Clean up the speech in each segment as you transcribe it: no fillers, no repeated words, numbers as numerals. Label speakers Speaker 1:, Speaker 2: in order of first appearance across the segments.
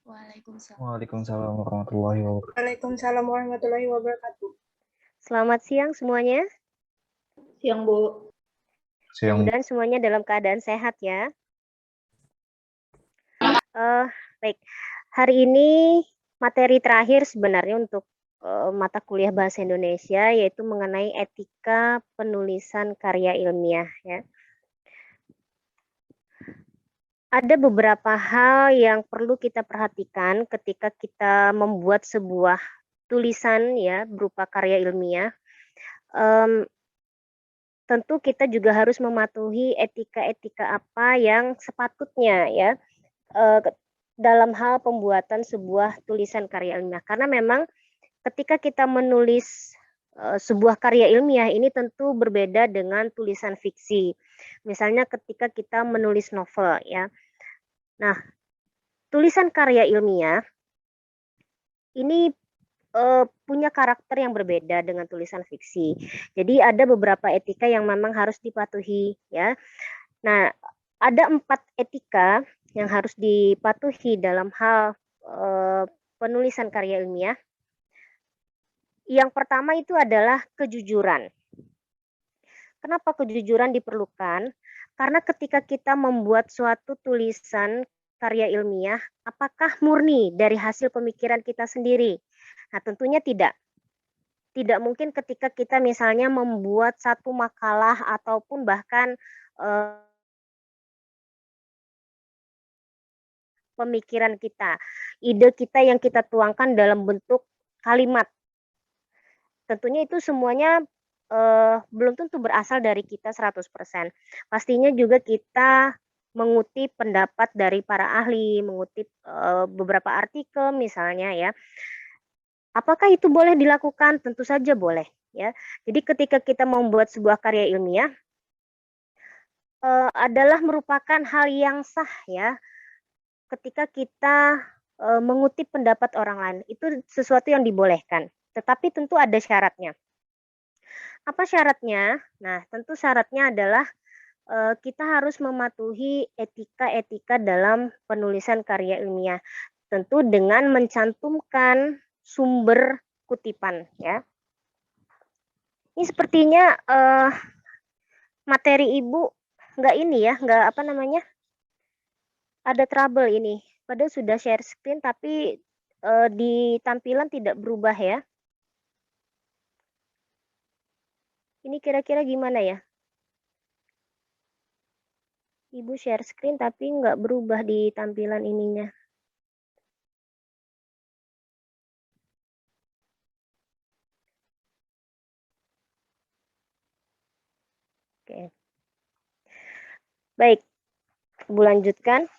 Speaker 1: Waalaikumsalam.
Speaker 2: Waalaikumsalam warahmatullahi wabarakatuh.
Speaker 3: Waalaikumsalam warahmatullahi wabarakatuh.
Speaker 4: Selamat siang semuanya.
Speaker 3: Siang, Bu.
Speaker 2: Siang.
Speaker 4: Mudah-mudahan semuanya dalam keadaan sehat ya. Baik, hari ini materi terakhir sebenarnya untuk mata kuliah Bahasa Indonesia, yaitu mengenai etika penulisan karya ilmiah ya. Ada beberapa hal yang perlu kita perhatikan ketika kita membuat sebuah tulisan ya berupa karya ilmiah. Tentu kita juga harus mematuhi etika-etika apa yang sepatutnya ya dalam hal pembuatan sebuah tulisan karya ilmiah. Karena memang ketika kita menulis sebuah karya ilmiah ini tentu berbeda dengan tulisan fiksi. Misalnya ketika kita menulis novel ya. Nah, tulisan karya ilmiah ini punya karakter yang berbeda dengan tulisan fiksi. Jadi ada beberapa etika yang memang harus dipatuhi ya. Nah, ada 4 etika yang harus dipatuhi dalam hal penulisan karya ilmiah. Yang pertama itu adalah kejujuran. Kenapa kejujuran diperlukan? Karena ketika kita membuat suatu tulisan karya ilmiah, apakah murni dari hasil pemikiran kita sendiri? Nah, tentunya tidak. Tidak mungkin ketika kita misalnya membuat satu makalah ataupun bahkan pemikiran kita, ide kita yang kita tuangkan dalam bentuk kalimat. Tentunya itu semuanya belum tentu berasal dari kita 100%. Pastinya juga kita mengutip pendapat dari para ahli, mengutip beberapa artikel misalnya ya. Apakah itu boleh dilakukan? Tentu saja boleh ya. Jadi ketika kita membuat sebuah karya ilmiah adalah merupakan hal yang sah ya. Ketika kita mengutip pendapat orang lain, itu sesuatu yang dibolehkan. Tetapi tentu ada syaratnya. Apa syaratnya? Nah, tentu syaratnya adalah kita harus mematuhi etika-etika dalam penulisan karya ilmiah. Tentu dengan mencantumkan sumber kutipan ya. Ini sepertinya materi Ibu nggak ini ya, nggak apa namanya, ada trouble ini. Padahal sudah share screen tapi di tampilan tidak berubah ya. Ini kira-kira gimana ya? Ibu share screen tapi nggak berubah di tampilan ininya. Oke. Baik, Ibu lanjutkan.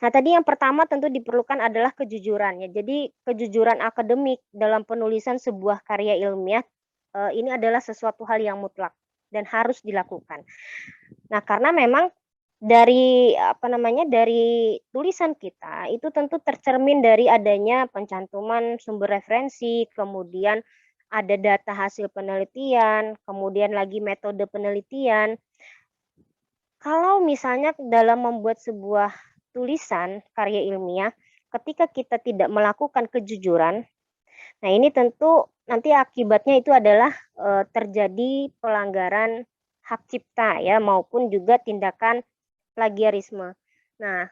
Speaker 4: Nah, tadi yang pertama tentu diperlukan adalah kejujuran ya. Jadi kejujuran akademik dalam penulisan sebuah karya ilmiah ini adalah sesuatu hal yang mutlak dan harus dilakukan. Nah, karena memang dari dari tulisan kita itu tentu tercermin dari adanya pencantuman sumber referensi, kemudian ada data hasil penelitian, kemudian lagi metode penelitian. Kalau misalnya dalam membuat sebuah tulisan karya ilmiah, ketika kita tidak melakukan kejujuran, nah ini tentu nanti akibatnya itu adalah terjadi pelanggaran hak cipta ya maupun juga tindakan plagiarisme. Nah,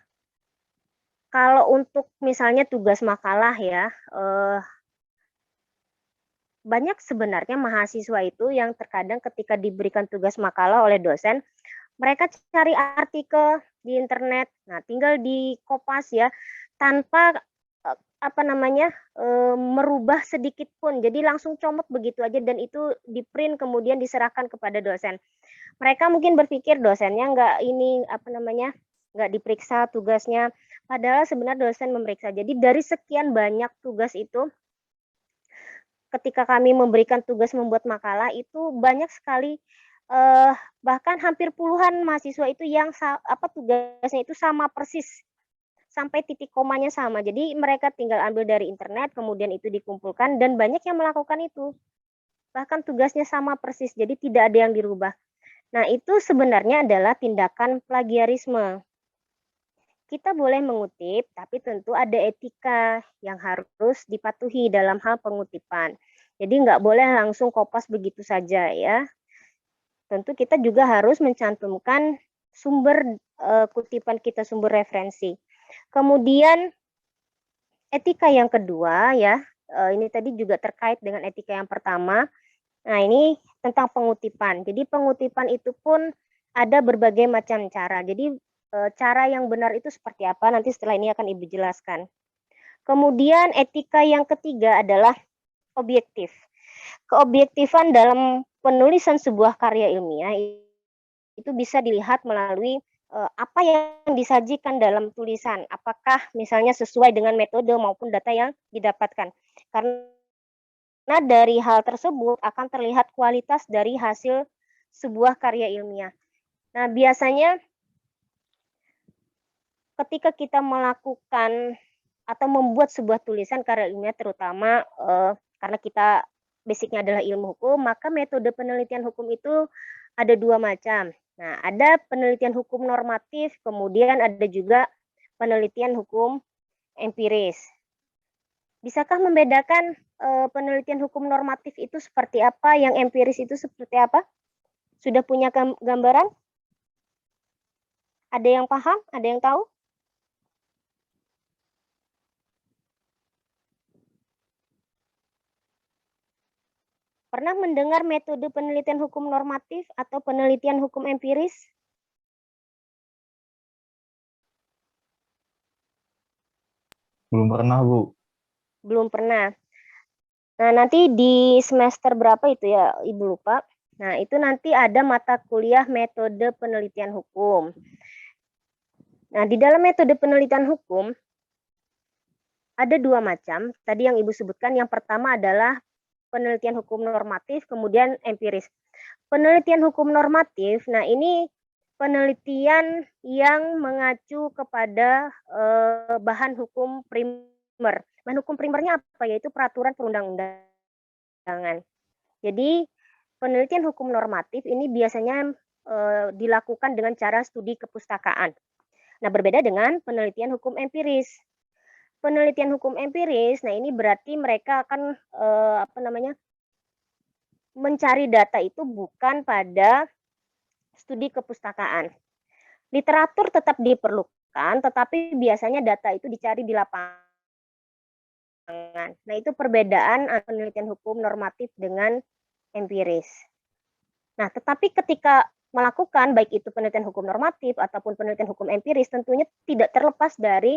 Speaker 4: kalau untuk misalnya tugas makalah ya, banyak sebenarnya mahasiswa itu yang terkadang ketika diberikan tugas makalah oleh dosen, mereka cari artikel di internet, nah tinggal di kopas ya, tanpa merubah sedikit pun, jadi langsung comot begitu aja dan itu di print kemudian diserahkan kepada dosen. Mereka mungkin berpikir dosennya nggak diperiksa tugasnya, padahal sebenarnya dosen memeriksa. Jadi dari sekian banyak tugas itu, ketika kami memberikan tugas membuat makalah itu banyak sekali bahkan hampir puluhan mahasiswa itu yang tugasnya itu sama persis sampai titik komanya sama. Jadi mereka tinggal ambil dari internet, kemudian itu dikumpulkan dan banyak yang melakukan itu. Bahkan tugasnya sama persis, jadi tidak ada yang dirubah. Nah, itu sebenarnya adalah tindakan plagiarisme. kita boleh mengutip, tapi tentu ada etika yang harus dipatuhi dalam hal pengutipan. Jadi nggak boleh langsung kopas begitu saja ya. Tentu kita juga harus mencantumkan sumber kutipan kita, sumber referensi. Kemudian etika yang kedua ya, ini tadi juga terkait dengan etika yang pertama. Nah, ini tentang pengutipan. Jadi pengutipan itu pun ada berbagai macam cara. Jadi cara yang benar itu seperti apa? Nanti setelah ini akan Ibu jelaskan. Kemudian etika yang ketiga adalah objektif. Keobjektifan dalam penulisan sebuah karya ilmiah itu bisa dilihat melalui apa yang disajikan dalam tulisan. Apakah misalnya sesuai dengan metode maupun data yang didapatkan. Karena dari hal tersebut akan terlihat kualitas dari hasil sebuah karya ilmiah. Nah, biasanya ketika kita melakukan atau membuat sebuah tulisan karya ilmiah, terutama karena kita basicnya adalah ilmu hukum, maka metode penelitian hukum itu ada dua macam. Nah, ada penelitian hukum normatif, kemudian ada juga penelitian hukum empiris. Bisakah membedakan penelitian hukum normatif itu seperti apa, yang empiris itu seperti apa? Sudah punya gambaran? Ada yang paham? Ada yang tahu? Pernah mendengar metode penelitian hukum normatif atau penelitian hukum empiris?
Speaker 2: Belum pernah, Bu.
Speaker 4: Belum pernah. Nah, nanti di semester berapa itu ya, Ibu lupa. Nah, itu nanti ada mata kuliah metode penelitian hukum. Nah, di dalam metode penelitian hukum, ada dua macam. Tadi yang Ibu sebutkan, yang pertama adalah penelitian hukum normatif, kemudian empiris. Penelitian hukum normatif, nah ini penelitian yang mengacu kepada bahan hukum primer. Bahan hukum primernya apa? Yaitu peraturan perundang-undangan. Jadi penelitian hukum normatif ini biasanya dilakukan dengan cara studi kepustakaan. Nah, berbeda dengan penelitian hukum empiris. Penelitian hukum empiris, nah ini berarti mereka akan mencari data itu bukan pada studi kepustakaan. Literatur tetap diperlukan, tetapi biasanya data itu dicari di lapangan. Nah, itu perbedaan penelitian hukum normatif dengan empiris. Nah, tetapi ketika melakukan baik itu penelitian hukum normatif ataupun penelitian hukum empiris, tentunya tidak terlepas dari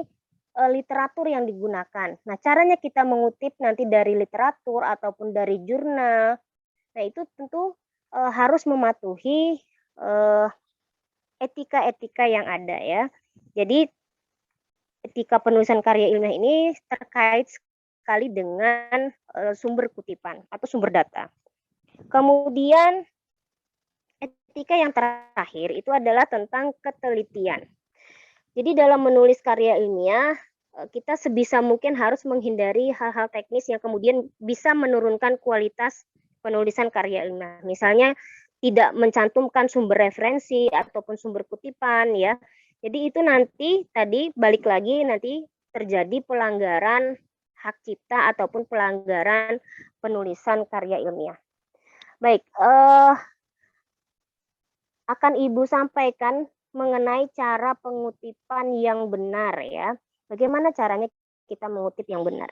Speaker 4: literatur yang digunakan. Nah, caranya kita mengutip nanti dari literatur ataupun dari jurnal. Nah, itu tentu harus mematuhi etika-etika yang ada ya. Jadi etika penulisan karya ilmiah ini terkait sekali dengan sumber kutipan atau sumber data. Kemudian etika yang terakhir itu adalah tentang ketelitian. Jadi dalam menulis karya ilmiah, kita sebisa mungkin harus menghindari hal-hal teknis yang kemudian bisa menurunkan kualitas penulisan karya ilmiah. Misalnya tidak mencantumkan sumber referensi ataupun sumber kutipan ya. Jadi itu nanti tadi balik lagi nanti terjadi pelanggaran hak cipta ataupun pelanggaran penulisan karya ilmiah. Baik, akan Ibu sampaikan mengenai cara pengutipan yang benar ya. Bagaimana caranya kita mengutip yang benar?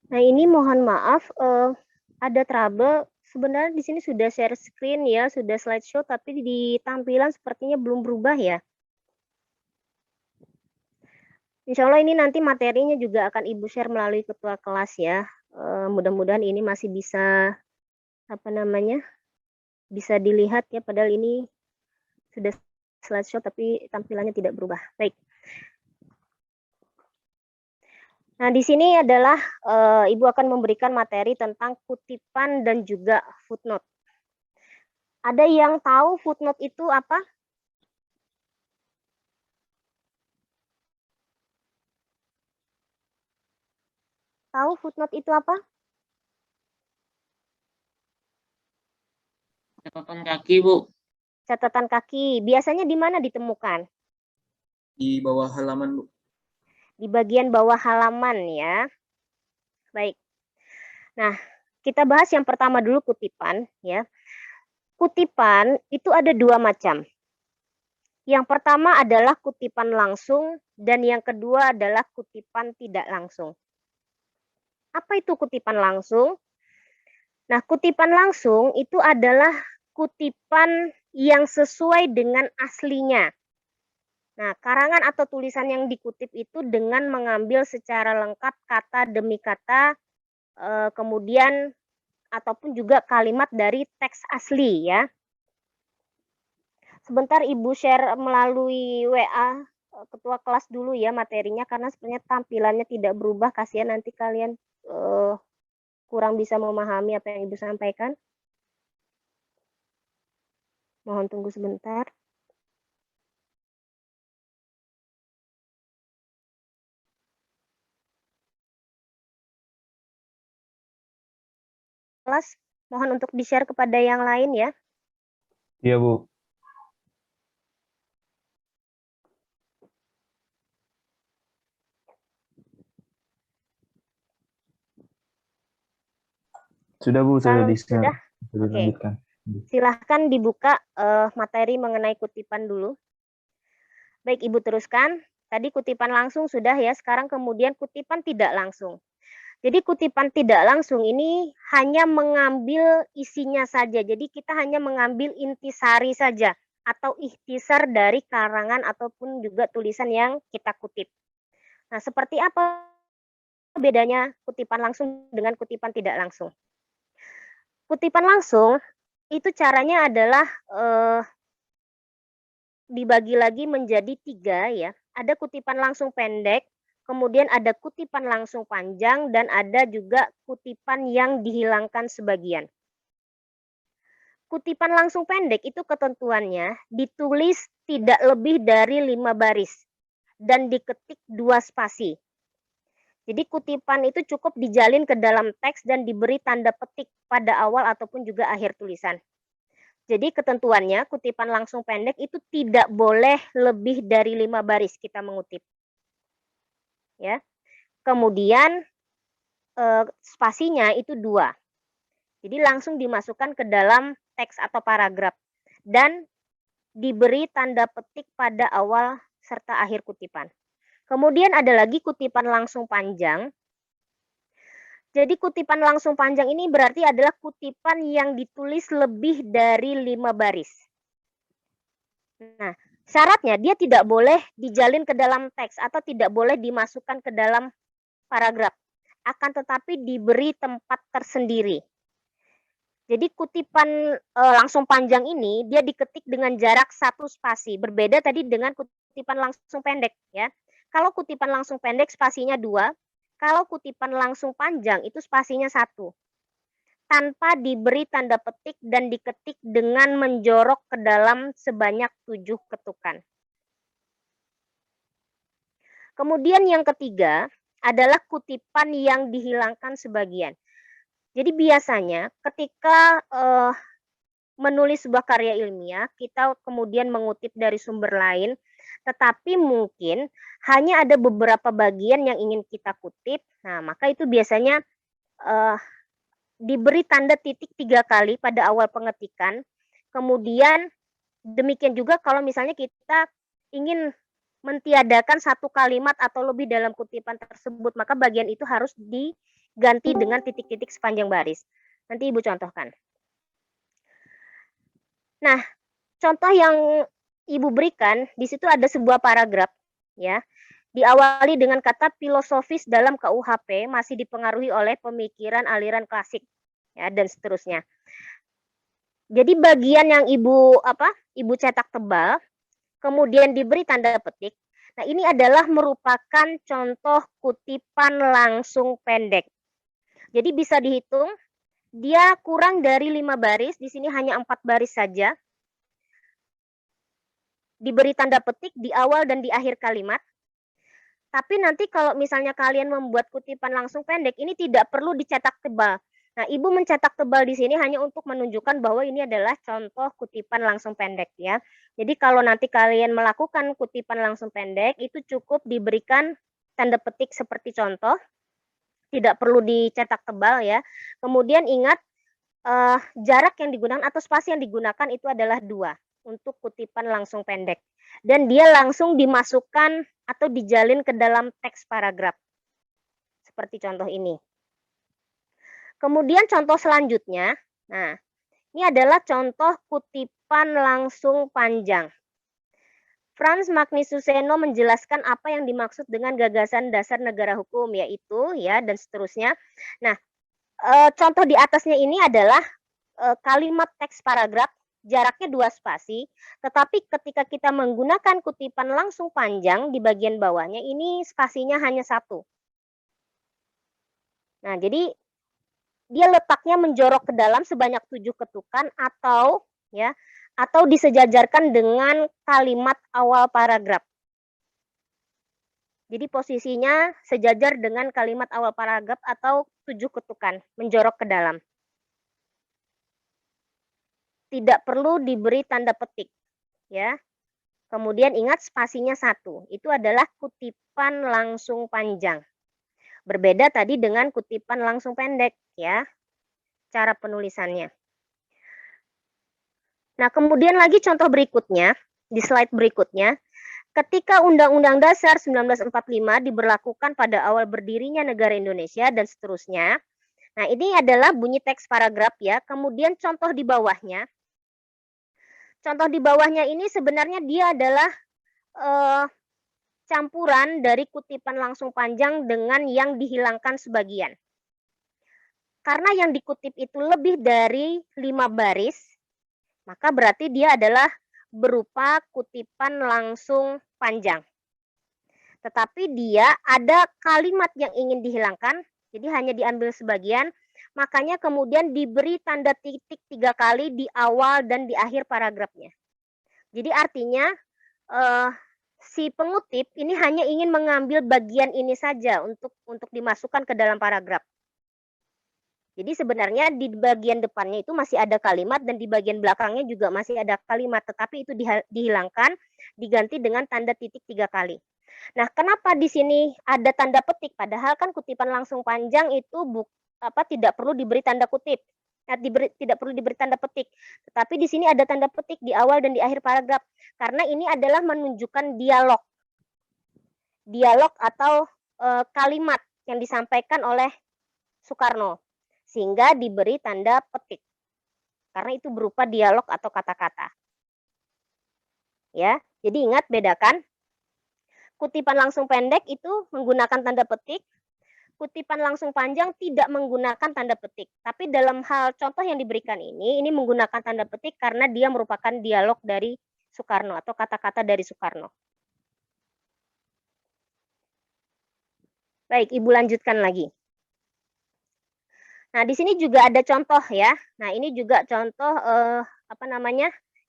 Speaker 4: Nah, ini mohon maaf ada trouble. Sebenarnya di sini sudah share screen ya, sudah slideshow, tapi di tampilan sepertinya belum berubah ya. Insya Allah ini nanti materinya juga akan Ibu share melalui ketua kelas ya. Mudah-mudahan ini masih bisa bisa dilihat ya, padahal ini sudah slideshow tapi tampilannya tidak berubah. Baik. Nah, di sini adalah Ibu akan memberikan materi tentang kutipan dan juga footnote. Ada yang tahu footnote itu apa? Tahu footnote itu apa?
Speaker 1: Catatan kaki, Bu.
Speaker 4: Catatan kaki. Biasanya di mana ditemukan?
Speaker 1: Di bawah halaman, Bu.
Speaker 4: Di bagian bawah halaman ya. Baik. Nah, kita bahas yang pertama dulu kutipan ya. Kutipan itu ada dua macam. Yang pertama adalah kutipan langsung dan yang kedua adalah kutipan tidak langsung. Apa itu kutipan langsung? Nah, kutipan langsung itu adalah kutipan yang sesuai dengan aslinya. Nah, karangan atau tulisan yang dikutip itu dengan mengambil secara lengkap kata demi kata, kemudian ataupun juga kalimat dari teks asli ya. Sebentar Ibu share melalui WA ketua kelas dulu ya materinya, karena sebenarnya tampilannya tidak berubah, kasihan nanti kalian kurang bisa memahami apa yang Ibu sampaikan. Mohon tunggu sebentar. Kelas, mohon untuk di-share kepada yang lain ya.
Speaker 2: Iya, Bu. Sudah, Bu, sudah
Speaker 4: Kalau
Speaker 2: di-share.
Speaker 4: sudah,
Speaker 2: Sudah
Speaker 4: oke.
Speaker 2: dilanjutkan.
Speaker 4: Silahkan dibuka materi mengenai kutipan dulu. Baik, Ibu teruskan. Tadi kutipan langsung sudah ya, sekarang kemudian kutipan tidak langsung. Jadi kutipan tidak langsung ini hanya mengambil isinya saja. Jadi kita hanya mengambil intisari saja atau ikhtisar dari karangan ataupun juga tulisan yang kita kutip. Nah, seperti apa bedanya kutipan langsung dengan kutipan tidak langsung? Kutipan langsung itu caranya adalah dibagi lagi menjadi 3 ya. Ada kutipan langsung pendek, kemudian ada kutipan langsung panjang, dan ada juga kutipan yang dihilangkan sebagian. Kutipan langsung pendek itu ketentuannya ditulis tidak lebih dari 5 baris dan diketik 2 spasi. Jadi kutipan itu cukup dijalin ke dalam teks dan diberi tanda petik pada awal ataupun juga akhir tulisan. Jadi ketentuannya kutipan langsung pendek itu tidak boleh lebih dari 5 baris kita mengutip. Ya. Kemudian spasinya itu 2. Jadi langsung dimasukkan ke dalam teks atau paragraf dan diberi tanda petik pada awal serta akhir kutipan. Kemudian ada lagi kutipan langsung panjang. Jadi kutipan langsung panjang ini berarti adalah kutipan yang ditulis lebih dari 5 baris. Nah, syaratnya dia tidak boleh dijalin ke dalam teks atau tidak boleh dimasukkan ke dalam paragraf. Akan tetapi diberi tempat tersendiri. Jadi kutipan langsung panjang ini dia diketik dengan jarak 1 spasi. Berbeda tadi dengan kutipan langsung pendek ya. Kalau kutipan langsung pendek spasinya 2, kalau kutipan langsung panjang itu spasinya 1. Tanpa diberi tanda petik dan diketik dengan menjorok ke dalam sebanyak 7 ketukan. Kemudian yang ketiga adalah kutipan yang dihilangkan sebagian. Jadi biasanya ketika menulis sebuah karya ilmiah, kita kemudian mengutip dari sumber lain, tetapi mungkin hanya ada beberapa bagian yang ingin kita kutip. Nah, maka itu biasanya diberi tanda titik 3 kali pada awal pengetikan. Kemudian demikian juga kalau misalnya kita ingin mentiadakan satu kalimat atau lebih dalam kutipan tersebut, maka bagian itu harus diganti dengan titik-titik sepanjang baris. Nanti Ibu contohkan. Nah, contoh yang Ibu berikan, di situ ada sebuah paragraf ya. Diawali dengan kata filosofis dalam KUHP masih dipengaruhi oleh pemikiran aliran klasik, ya, dan seterusnya. Jadi bagian yang ibu cetak tebal, kemudian diberi tanda petik. Nah, ini adalah merupakan contoh kutipan langsung pendek. Jadi bisa dihitung, dia kurang dari 5 baris, di sini hanya 4 baris saja. Diberi tanda petik di awal dan di akhir kalimat. Tapi nanti kalau misalnya kalian membuat kutipan langsung pendek, ini tidak perlu dicetak tebal. Nah, Ibu mencetak tebal di sini hanya untuk menunjukkan bahwa ini adalah contoh kutipan langsung pendek, ya. Jadi kalau nanti kalian melakukan kutipan langsung pendek, itu cukup diberikan tanda petik seperti contoh, tidak perlu dicetak tebal, ya. Kemudian ingat jarak yang digunakan atau spasi yang digunakan itu adalah 2 untuk kutipan langsung pendek. Dan dia langsung dimasukkan atau dijalin ke dalam teks paragraf. Seperti contoh ini. Kemudian contoh selanjutnya, nah, ini adalah contoh kutipan langsung panjang. Frans Magnisuseno menjelaskan apa yang dimaksud dengan gagasan dasar negara hukum, yaitu, ya, dan seterusnya. Nah, contoh di atasnya ini adalah kalimat teks paragraf, jaraknya 2 spasi, tetapi ketika kita menggunakan kutipan langsung panjang di bagian bawahnya, ini spasinya hanya 1. Nah, jadi dia letaknya menjorok ke dalam sebanyak 7 ketukan atau, ya, atau disejajarkan dengan kalimat awal paragraf. Jadi posisinya sejajar dengan kalimat awal paragraf atau 7 ketukan, menjorok ke dalam. Tidak perlu diberi tanda petik, ya. Kemudian ingat spasinya 1, itu adalah kutipan langsung panjang. Berbeda tadi dengan kutipan langsung pendek, ya, cara penulisannya. Nah, kemudian lagi contoh berikutnya, di slide berikutnya, ketika Undang-Undang Dasar 1945 diberlakukan pada awal berdirinya negara Indonesia dan seterusnya. Nah, ini adalah bunyi teks paragraf, ya. Kemudian contoh di bawahnya. Contoh di bawahnya ini sebenarnya dia adalah campuran dari kutipan langsung panjang dengan yang dihilangkan sebagian. Karena yang dikutip itu lebih dari 5 baris, maka berarti dia adalah berupa kutipan langsung panjang. Tetapi dia ada kalimat yang ingin dihilangkan, jadi hanya diambil sebagian, makanya kemudian diberi tanda titik 3 kali di awal dan di akhir paragrafnya. Jadi artinya si pengutip ini hanya ingin mengambil bagian ini saja untuk dimasukkan ke dalam paragraf. Jadi sebenarnya di bagian depannya itu masih ada kalimat dan di bagian belakangnya juga masih ada kalimat, tetapi itu dihilangkan, diganti dengan tanda titik 3 kali. Nah, kenapa di sini ada tanda petik? Padahal kan kutipan langsung panjang itu tidak perlu diberi tanda kutip. Tidak perlu diberi tanda petik. Tetapi di sini ada tanda petik di awal dan di akhir paragraf. Karena ini adalah menunjukkan dialog. Dialog atau kalimat yang disampaikan oleh Soekarno. Sehingga diberi tanda petik. Karena itu berupa dialog atau kata-kata. Ya, jadi ingat bedakan. Kutipan langsung pendek itu menggunakan tanda petik. Kutipan langsung panjang tidak menggunakan tanda petik. Tapi dalam hal contoh yang diberikan ini menggunakan tanda petik karena dia merupakan dialog dari Soekarno atau kata-kata dari Soekarno. Baik, Ibu lanjutkan lagi. Nah, di sini juga ada contoh, ya. Nah, ini juga contoh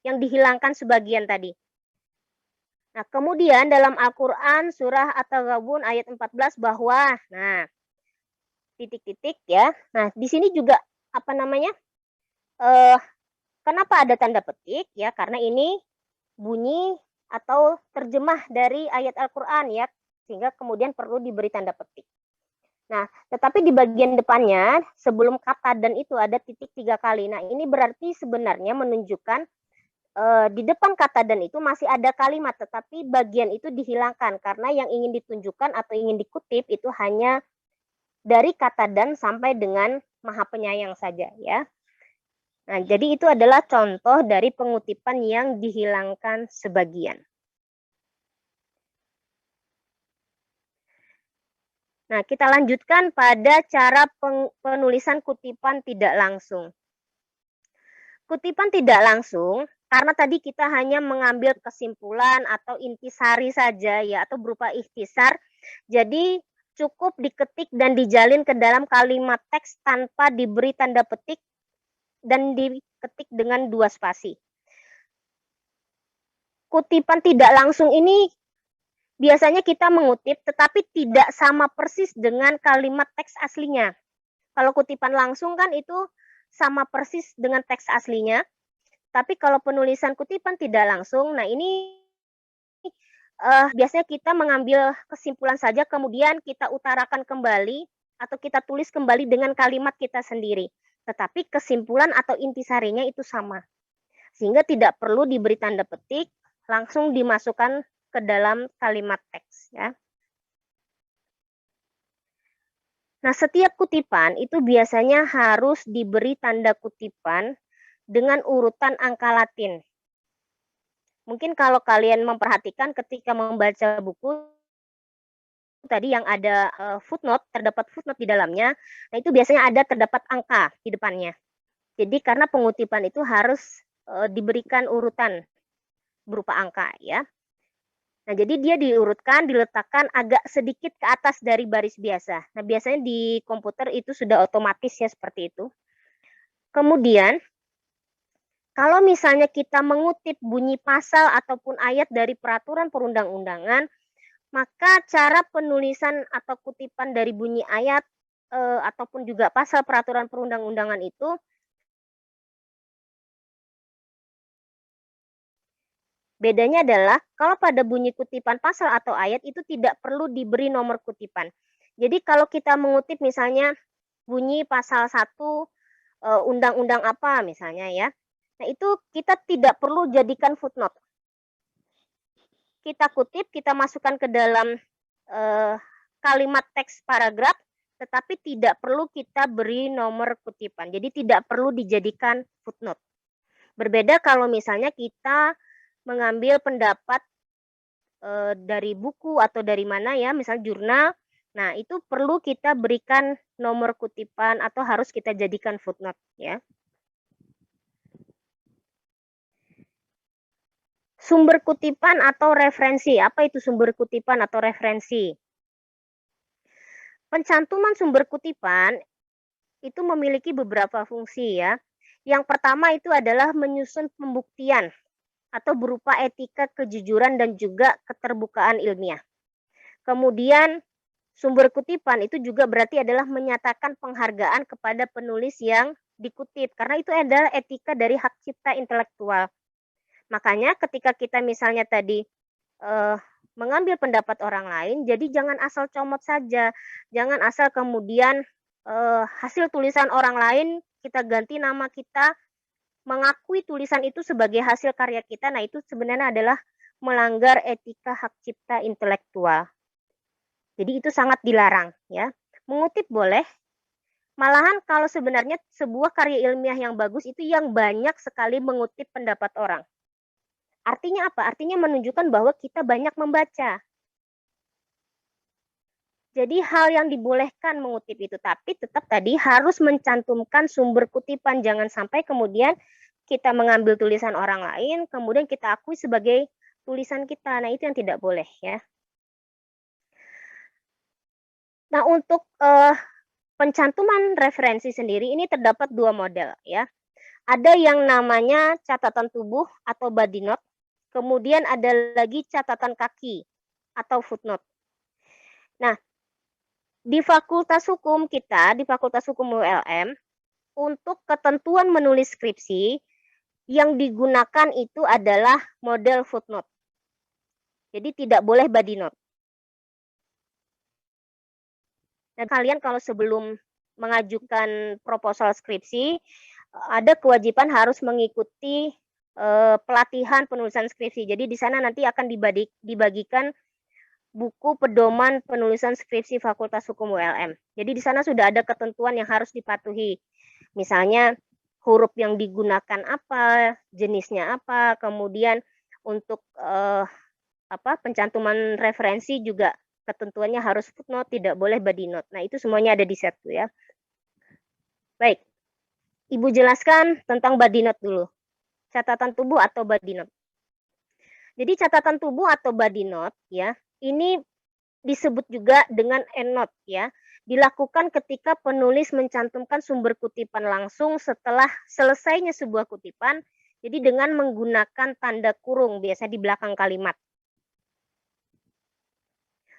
Speaker 4: yang dihilangkan sebagian tadi. Nah, kemudian dalam Al-Qur'an surah At-Taghabun ayat 14 bahwa, nah, titik-titik, ya. Nah, di sini juga kenapa ada tanda petik, ya? Karena ini bunyi atau terjemah dari ayat Al-Qur'an, ya, sehingga kemudian perlu diberi tanda petik. Nah, tetapi di bagian depannya sebelum kata dan itu ada titik 3 kali. Nah, ini berarti sebenarnya menunjukkan di depan kata dan itu masih ada kalimat, tetapi bagian itu dihilangkan karena yang ingin ditunjukkan atau ingin dikutip itu hanya dari kata dan sampai dengan Maha Penyayang saja, ya. Nah, jadi itu adalah contoh dari pengutipan yang dihilangkan sebagian. Nah, kita lanjutkan pada cara penulisan kutipan tidak langsung. Kutipan tidak langsung, karena tadi kita hanya mengambil kesimpulan atau intisari saja ya, atau berupa ikhtisar. Jadi cukup diketik dan dijalin ke dalam kalimat teks tanpa diberi tanda petik dan diketik dengan 2 spasi. Kutipan tidak langsung ini biasanya kita mengutip tetapi tidak sama persis dengan kalimat teks aslinya. Kalau kutipan langsung kan itu sama persis dengan teks aslinya. Tapi kalau penulisan kutipan tidak langsung, nah ini biasanya kita mengambil kesimpulan saja kemudian kita utarakan kembali atau kita tulis kembali dengan kalimat kita sendiri. Tetapi kesimpulan atau intisarinya itu sama. Sehingga tidak perlu diberi tanda petik, langsung dimasukkan ke dalam kalimat teks ya. Nah, setiap kutipan itu biasanya harus diberi tanda kutipan dengan urutan angka Latin. Mungkin kalau kalian memperhatikan ketika membaca buku tadi yang ada footnote, terdapat footnote di dalamnya, nah itu biasanya ada terdapat angka di depannya. Jadi karena pengutipan itu harus diberikan urutan berupa angka ya. Nah, jadi dia diurutkan, diletakkan agak sedikit ke atas dari baris biasa. Nah, biasanya di komputer itu sudah otomatis ya seperti itu. Kemudian, kalau misalnya kita mengutip bunyi pasal ataupun ayat dari peraturan perundang-undangan, maka cara penulisan atau kutipan dari bunyi ayat ataupun juga pasal peraturan perundang-undangan itu bedanya adalah kalau pada bunyi kutipan pasal atau ayat itu tidak perlu diberi nomor kutipan. Jadi kalau kita mengutip misalnya bunyi pasal 1 undang-undang apa misalnya ya. Nah, itu kita tidak perlu jadikan footnote. Kita kutip, kita masukkan ke dalam kalimat teks paragraf, tetapi tidak perlu kita beri nomor kutipan. Jadi tidak perlu dijadikan footnote. Berbeda kalau misalnya kita mengambil pendapat dari buku atau dari mana ya, misalnya jurnal. Nah, itu perlu kita berikan nomor kutipan atau harus kita jadikan footnote ya. Sumber kutipan atau referensi. Apa itu sumber kutipan atau referensi? Pencantuman sumber kutipan itu memiliki beberapa fungsi ya. Yang pertama itu adalah menyusun pembuktian atau berupa etika kejujuran dan juga keterbukaan ilmiah. Kemudian sumber kutipan itu juga berarti adalah menyatakan penghargaan kepada penulis yang dikutip, karena itu adalah etika dari hak cipta intelektual. Makanya ketika kita misalnya tadi mengambil pendapat orang lain, jadi jangan asal comot saja, jangan asal kemudian hasil tulisan orang lain kita ganti nama kita, mengakui tulisan itu sebagai hasil karya kita. Nah, itu sebenarnya adalah melanggar etika hak cipta intelektual. Jadi itu sangat dilarang ya. Mengutip boleh, malahan kalau sebenarnya sebuah karya ilmiah yang bagus itu yang banyak sekali mengutip pendapat orang. Artinya apa? Artinya menunjukkan bahwa kita banyak membaca. Jadi hal yang dibolehkan mengutip itu, tapi tetap tadi harus mencantumkan sumber kutipan. Jangan sampai kemudian kita mengambil tulisan orang lain, kemudian kita akui sebagai tulisan kita. Nah, itu yang tidak boleh ya. Nah, untuk pencantuman referensi sendiri ini terdapat 2 model ya. Ada yang namanya catatan tubuh atau body note, kemudian ada lagi catatan kaki atau footnote. Nah, di Fakultas Hukum kita, di Fakultas Hukum ULM, untuk ketentuan menulis skripsi, yang digunakan itu adalah model footnote. Jadi tidak boleh body note. Dan kalian kalau sebelum mengajukan proposal skripsi, ada kewajiban harus mengikuti pelatihan penulisan skripsi. Jadi di sana nanti akan dibagikan buku pedoman penulisan skripsi Fakultas Hukum ULM. Jadi di sana sudah ada ketentuan yang harus dipatuhi. Misalnya huruf yang digunakan apa, jenisnya apa, kemudian untuk pencantuman referensi juga ketentuannya harus footnote, tidak boleh body note. Nah, itu semuanya ada di set ya. Baik. Ibu jelaskan tentang body note dulu. Catatan tubuh atau body note. Jadi catatan tubuh atau body note ya, ini disebut juga dengan endnote ya. Dilakukan ketika penulis mencantumkan sumber kutipan langsung setelah selesainya sebuah kutipan, jadi dengan menggunakan tanda kurung biasa di belakang kalimat.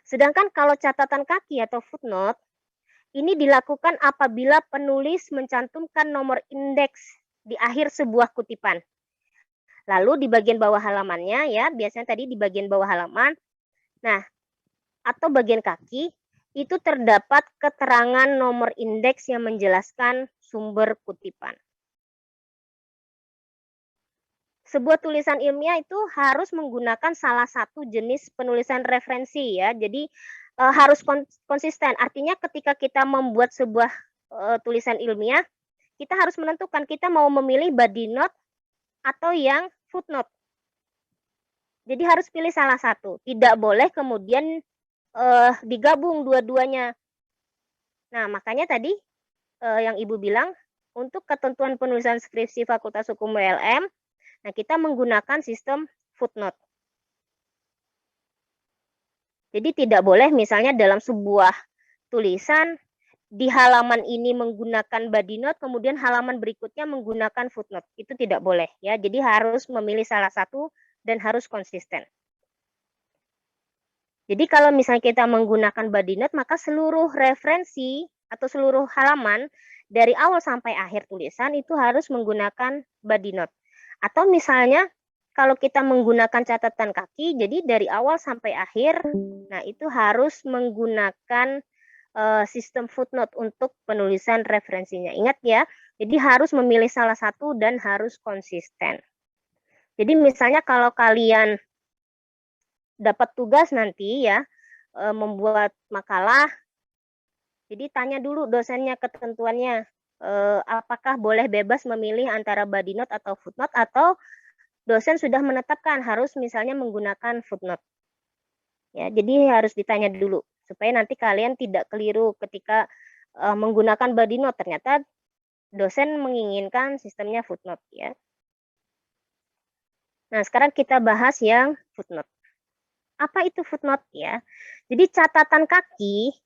Speaker 4: Sedangkan kalau catatan kaki atau footnote, ini dilakukan apabila penulis mencantumkan nomor indeks di akhir sebuah kutipan. Lalu di bagian bawah halamannya ya, biasanya tadi di bagian bawah halaman. Nah, atau bagian kaki itu terdapat keterangan nomor indeks yang menjelaskan sumber kutipan. Sebuah tulisan ilmiah itu harus menggunakan salah satu jenis penulisan referensi ya. Jadi harus konsisten. Artinya ketika kita membuat sebuah tulisan ilmiah, kita harus menentukan kita mau memilih body note atau yang footnote. Jadi harus pilih salah satu. Tidak boleh kemudian digabung dua-duanya. Nah, makanya tadi yang Ibu bilang, untuk ketentuan penulisan skripsi Fakultas Hukum ULM, nah kita menggunakan sistem footnote. Jadi tidak boleh misalnya dalam sebuah tulisan, di halaman ini menggunakan body note, kemudian halaman berikutnya menggunakan footnote. Itu tidak boleh ya. Jadi harus memilih salah satu dan harus konsisten. Jadi kalau misalnya kita menggunakan body note, maka seluruh referensi atau seluruh halaman dari awal sampai akhir tulisan itu harus menggunakan body note. Atau misalnya kalau kita menggunakan catatan kaki, jadi dari awal sampai akhir, nah itu harus menggunakan sistem footnote untuk penulisan referensinya. Ingat ya, jadi harus memilih salah satu dan harus konsisten. Jadi misalnya kalau kalian dapat tugas nanti ya, membuat makalah, jadi tanya dulu dosennya ketentuannya, apakah boleh bebas memilih antara body note atau footnote, atau dosen sudah menetapkan harus misalnya menggunakan footnote. Ya, jadi harus ditanya dulu supaya nanti kalian tidak keliru ketika menggunakan body note, ternyata dosen menginginkan sistemnya footnote ya. Nah, sekarang kita bahas yang footnote. Apa itu footnote ya? Jadi catatan kaki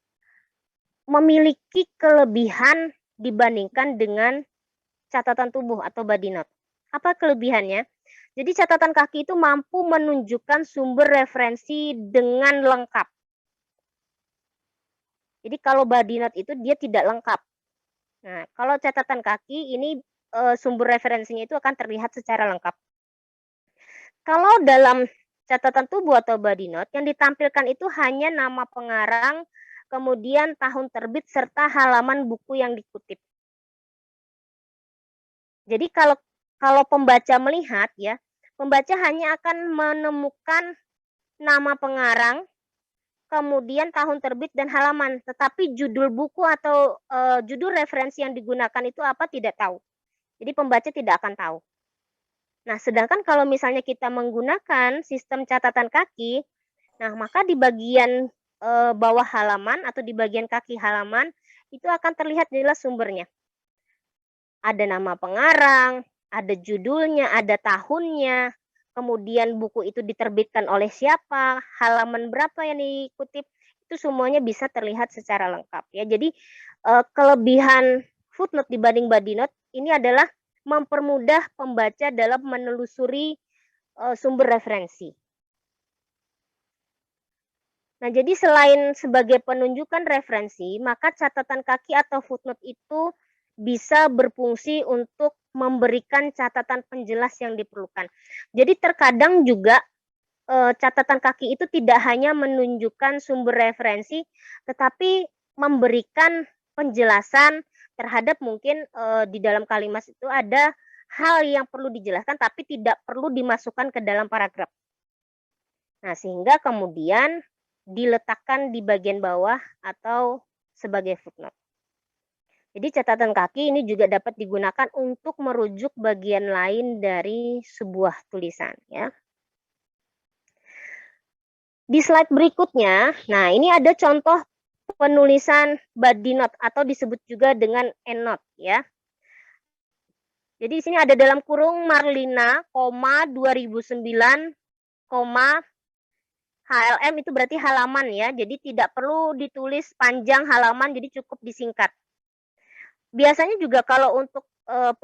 Speaker 4: memiliki kelebihan dibandingkan dengan catatan tubuh atau body note. Apa kelebihannya? Jadi catatan kaki itu mampu menunjukkan sumber referensi dengan lengkap. Jadi kalau body note itu dia tidak lengkap. Nah, kalau catatan kaki ini sumber referensinya itu akan terlihat secara lengkap. Kalau dalam catatan tubuh atau body note yang ditampilkan itu hanya nama pengarang, kemudian tahun terbit serta halaman buku yang dikutip. Jadi kalau pembaca melihat ya, pembaca hanya akan menemukan nama pengarang, kemudian tahun terbit dan halaman, tetapi judul buku atau judul referensi yang digunakan itu apa tidak tahu. Jadi pembaca tidak akan tahu. Nah, sedangkan kalau misalnya kita menggunakan sistem catatan kaki, nah maka di bagian bawah halaman atau di bagian kaki halaman itu akan terlihat jelas sumbernya. Ada nama pengarang, ada judulnya, ada tahunnya, kemudian buku itu diterbitkan oleh siapa, halaman berapa yang dikutip, itu semuanya bisa terlihat secara lengkap ya. Jadi kelebihan footnote dibanding body note ini adalah mempermudah pembaca dalam menelusuri sumber referensi. Nah, jadi selain sebagai penunjukan referensi, maka catatan kaki atau footnote itu bisa berfungsi untuk memberikan catatan penjelas yang diperlukan. Jadi terkadang juga catatan kaki itu tidak hanya menunjukkan sumber referensi, tetapi memberikan penjelasan terhadap mungkin di dalam kalimat itu ada hal yang perlu dijelaskan tapi tidak perlu dimasukkan ke dalam paragraf. Nah, sehingga kemudian diletakkan di bagian bawah atau sebagai footnote. Jadi catatan kaki ini juga dapat digunakan untuk merujuk bagian lain dari sebuah tulisan ya. Di slide berikutnya, nah ini ada contoh penulisan body note atau disebut juga dengan endnote ya. Jadi di sini ada dalam kurung Marlina, 2009, HLM itu berarti halaman ya. Jadi tidak perlu ditulis panjang halaman, jadi cukup disingkat. Biasanya juga kalau untuk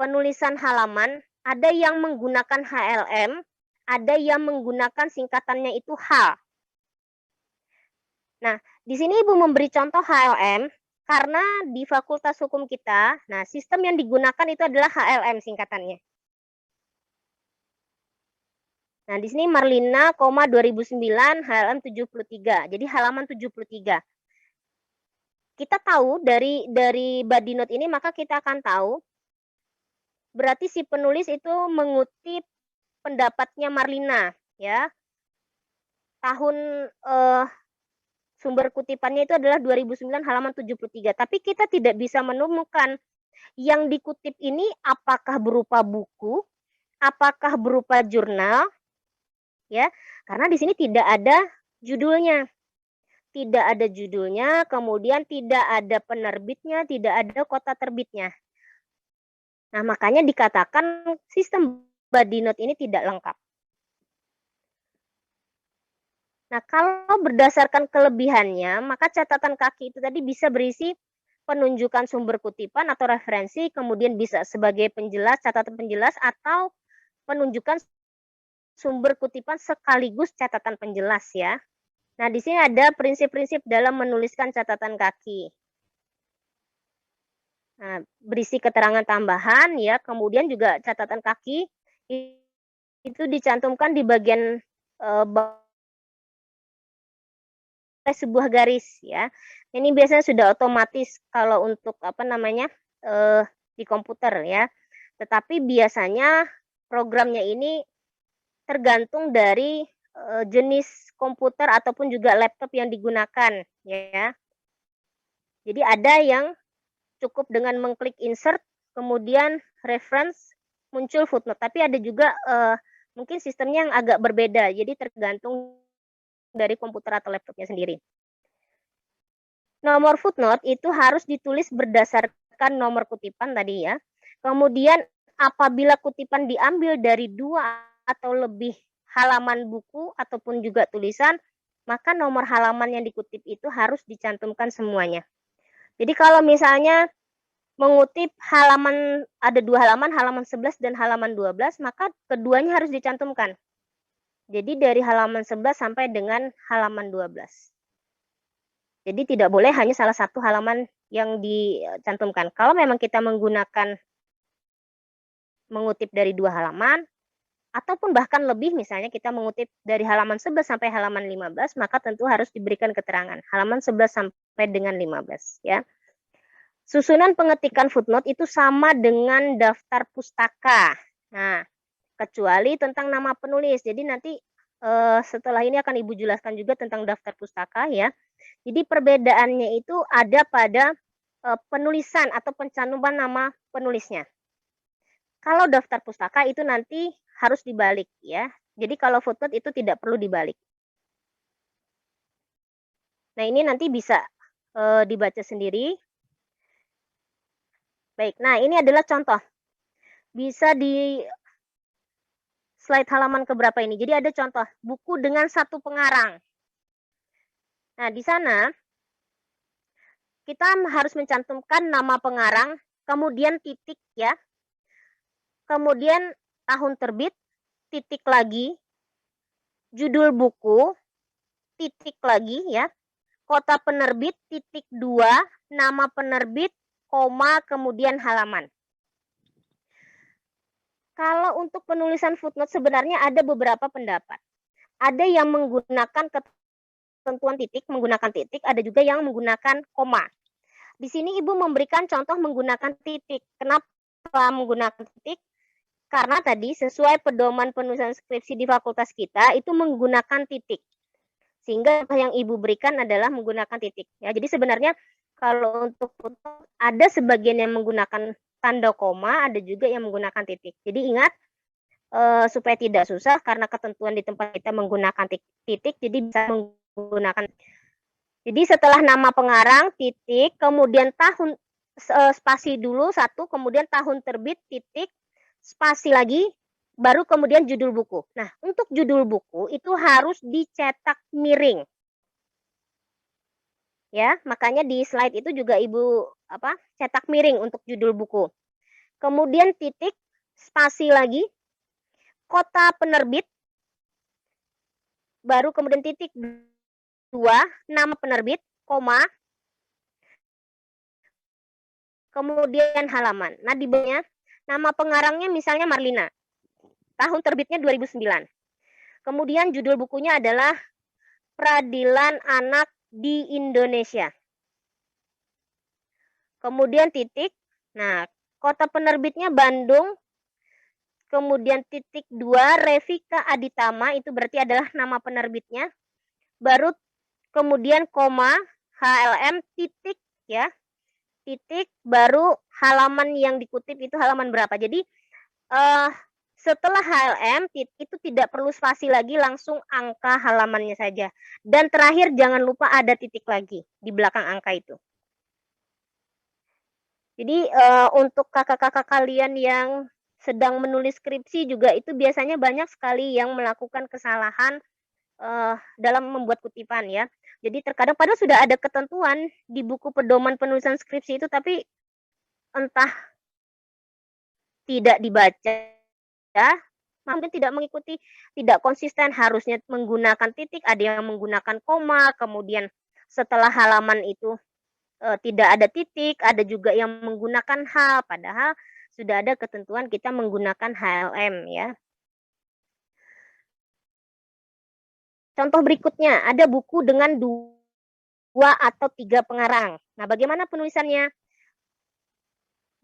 Speaker 4: penulisan halaman, ada yang menggunakan HLM, ada yang menggunakan singkatannya itu H. Nah, di sini Ibu memberi contoh HLM, karena di Fakultas Hukum kita, nah sistem yang digunakan itu adalah HLM singkatannya. Nah, di sini Marlina, 2009, HLM 73. Jadi halaman 73. Kita tahu dari body note ini, maka kita akan tahu berarti si penulis itu mengutip pendapatnya Marlina, ya. Tahun sumber kutipannya itu adalah 2009 halaman 73. Tapi kita tidak bisa menemukan yang dikutip ini apakah berupa buku, apakah berupa jurnal, ya. Karena di sini tidak ada judulnya. Tidak ada judulnya, kemudian tidak ada penerbitnya, tidak ada kota terbitnya. Nah, makanya dikatakan sistem body note ini tidak lengkap. Nah, kalau berdasarkan kelebihannya, maka catatan kaki itu tadi bisa berisi penunjukan sumber kutipan atau referensi, kemudian bisa sebagai penjelas, catatan penjelas, atau penunjukan sumber kutipan sekaligus catatan penjelas ya. Nah, di sini ada prinsip-prinsip dalam menuliskan catatan kaki. Nah, berisi keterangan tambahan ya, kemudian juga catatan kaki itu dicantumkan di bagian sebuah garis ya. Ini biasanya sudah otomatis kalau untuk di komputer ya. Tetapi biasanya programnya ini tergantung dari jenis komputer ataupun juga laptop yang digunakan ya. Jadi ada yang cukup dengan mengklik insert kemudian reference muncul footnote, tapi ada juga mungkin sistemnya yang agak berbeda. Jadi tergantung dari komputer atau laptopnya sendiri. Nomor footnote itu harus ditulis berdasarkan nomor kutipan tadi ya. Kemudian apabila kutipan diambil dari 2 atau lebih halaman buku ataupun juga tulisan, maka nomor halaman yang dikutip itu harus dicantumkan semuanya. Jadi kalau misalnya mengutip halaman, ada 2 halaman, halaman 11 dan halaman 12, maka keduanya harus dicantumkan. Jadi dari halaman 11 sampai dengan halaman 12. Jadi tidak boleh hanya salah satu halaman yang dicantumkan. Kalau memang kita mengutip dari 2 halaman, ataupun bahkan lebih, misalnya kita mengutip dari halaman 11 sampai halaman 15, maka tentu harus diberikan keterangan. Halaman 11 sampai dengan 15. Ya. Susunan pengetikan footnote itu sama dengan daftar pustaka. Nah, kecuali tentang nama penulis. Jadi nanti setelah ini akan Ibu jelaskan juga tentang daftar pustaka ya. Jadi perbedaannya itu ada pada penulisan atau pencantuman nama penulisnya. Kalau daftar pustaka itu nanti harus dibalik ya. Jadi kalau footnote itu tidak perlu dibalik. Nah, ini nanti bisa dibaca sendiri. Baik, nah ini adalah contoh. Bisa di slide halaman keberapa ini. Jadi ada contoh buku dengan 1 pengarang. Nah, di sana kita harus mencantumkan nama pengarang, kemudian titik ya. Kemudian tahun terbit, titik lagi, judul buku, titik lagi ya. Kota penerbit, titik 2, nama penerbit, koma, kemudian halaman. Kalau untuk penulisan footnote sebenarnya ada beberapa pendapat. Ada yang menggunakan ketentuan titik, ada juga yang menggunakan koma. Di sini Ibu memberikan contoh menggunakan titik. Kenapa menggunakan titik? Karena tadi sesuai pedoman penulisan skripsi di fakultas kita itu menggunakan titik. Sehingga yang Ibu berikan adalah menggunakan titik. Ya, jadi sebenarnya kalau untuk footnote ada sebagian yang menggunakan tanda koma, ada juga yang menggunakan titik. Jadi ingat, supaya tidak susah karena ketentuan di tempat kita menggunakan titik, jadi bisa menggunakan. Jadi setelah nama pengarang titik, kemudian tahun spasi dulu satu, kemudian tahun terbit titik, spasi lagi, baru kemudian judul buku. Nah, untuk judul buku itu harus dicetak miring. Ya, makanya di slide itu juga Ibu cetak miring untuk judul buku. Kemudian titik, spasi lagi, kota penerbit, baru kemudian titik 2, nama penerbit, koma, kemudian halaman. Nah, di bawahnya nama pengarangnya misalnya Marlina. Tahun terbitnya 2009. Kemudian judul bukunya adalah Peradilan Anak di Indonesia. Kemudian titik. Nah, kota penerbitnya Bandung. Kemudian titik 2, Revika Aditama, itu berarti adalah nama penerbitnya. Baru kemudian koma, HLM, titik ya. Titik, baru halaman yang dikutip itu halaman berapa. Jadi setelah HLM itu tidak perlu spasi lagi, langsung angka halamannya saja. Dan terakhir jangan lupa ada titik lagi di belakang angka itu. Jadi untuk kakak-kakak kalian yang sedang menulis skripsi juga itu biasanya banyak sekali yang melakukan kesalahan dalam membuat kutipan ya. Jadi terkadang padahal sudah ada ketentuan di buku pedoman penulisan skripsi itu, tapi entah tidak dibaca, ya, mungkin tidak mengikuti, tidak konsisten, harusnya menggunakan titik, ada yang menggunakan koma, kemudian setelah halaman itu tidak ada titik, ada juga yang menggunakan H, padahal sudah ada ketentuan kita menggunakan HLM ya. Contoh berikutnya, ada buku dengan 2 atau 3 pengarang. Nah, bagaimana penulisannya?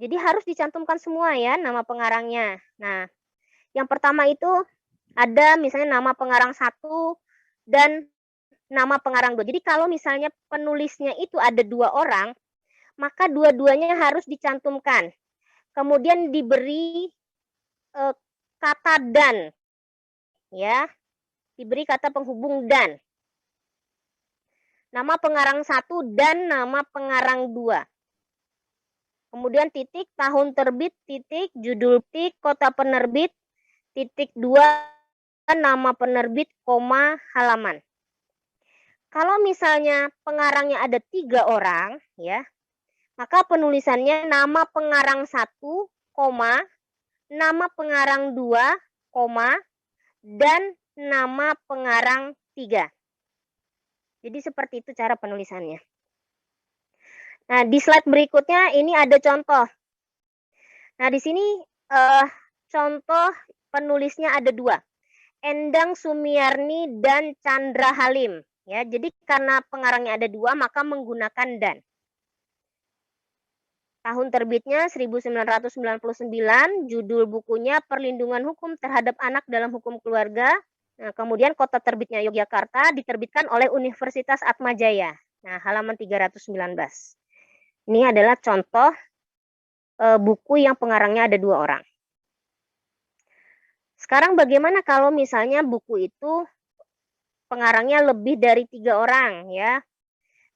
Speaker 4: Jadi harus dicantumkan semua ya nama pengarangnya. Nah, yang pertama itu ada misalnya nama pengarang 1 dan nama pengarang 2. Jadi kalau misalnya penulisnya itu ada 2 orang, maka dua-duanya harus dicantumkan. Kemudian diberi kata dan, ya, diberi kata penghubung dan. Nama pengarang 1 dan nama pengarang 2. Kemudian titik, tahun terbit, titik, judul titik, kota penerbit, titik 2, nama penerbit, koma, halaman. Kalau misalnya pengarangnya ada 3 orang, ya, maka penulisannya nama pengarang 1, koma, nama pengarang 2, koma, dan nama pengarang 3. Jadi seperti itu cara penulisannya. Nah, di slide berikutnya ini ada contoh. Nah, di sini contoh penulisnya ada 2. Endang Sumiarni dan Chandra Halim. Ya, jadi karena pengarangnya ada 2, maka menggunakan dan. Tahun terbitnya 1999, judul bukunya Perlindungan Hukum Terhadap Anak dalam Hukum Keluarga. Nah, kemudian kota terbitnya Yogyakarta, diterbitkan oleh Universitas Atmajaya. Nah, halaman 319. Ini adalah contoh buku yang pengarangnya ada 2 orang. Sekarang bagaimana kalau misalnya buku itu pengarangnya lebih dari 3 orang ya?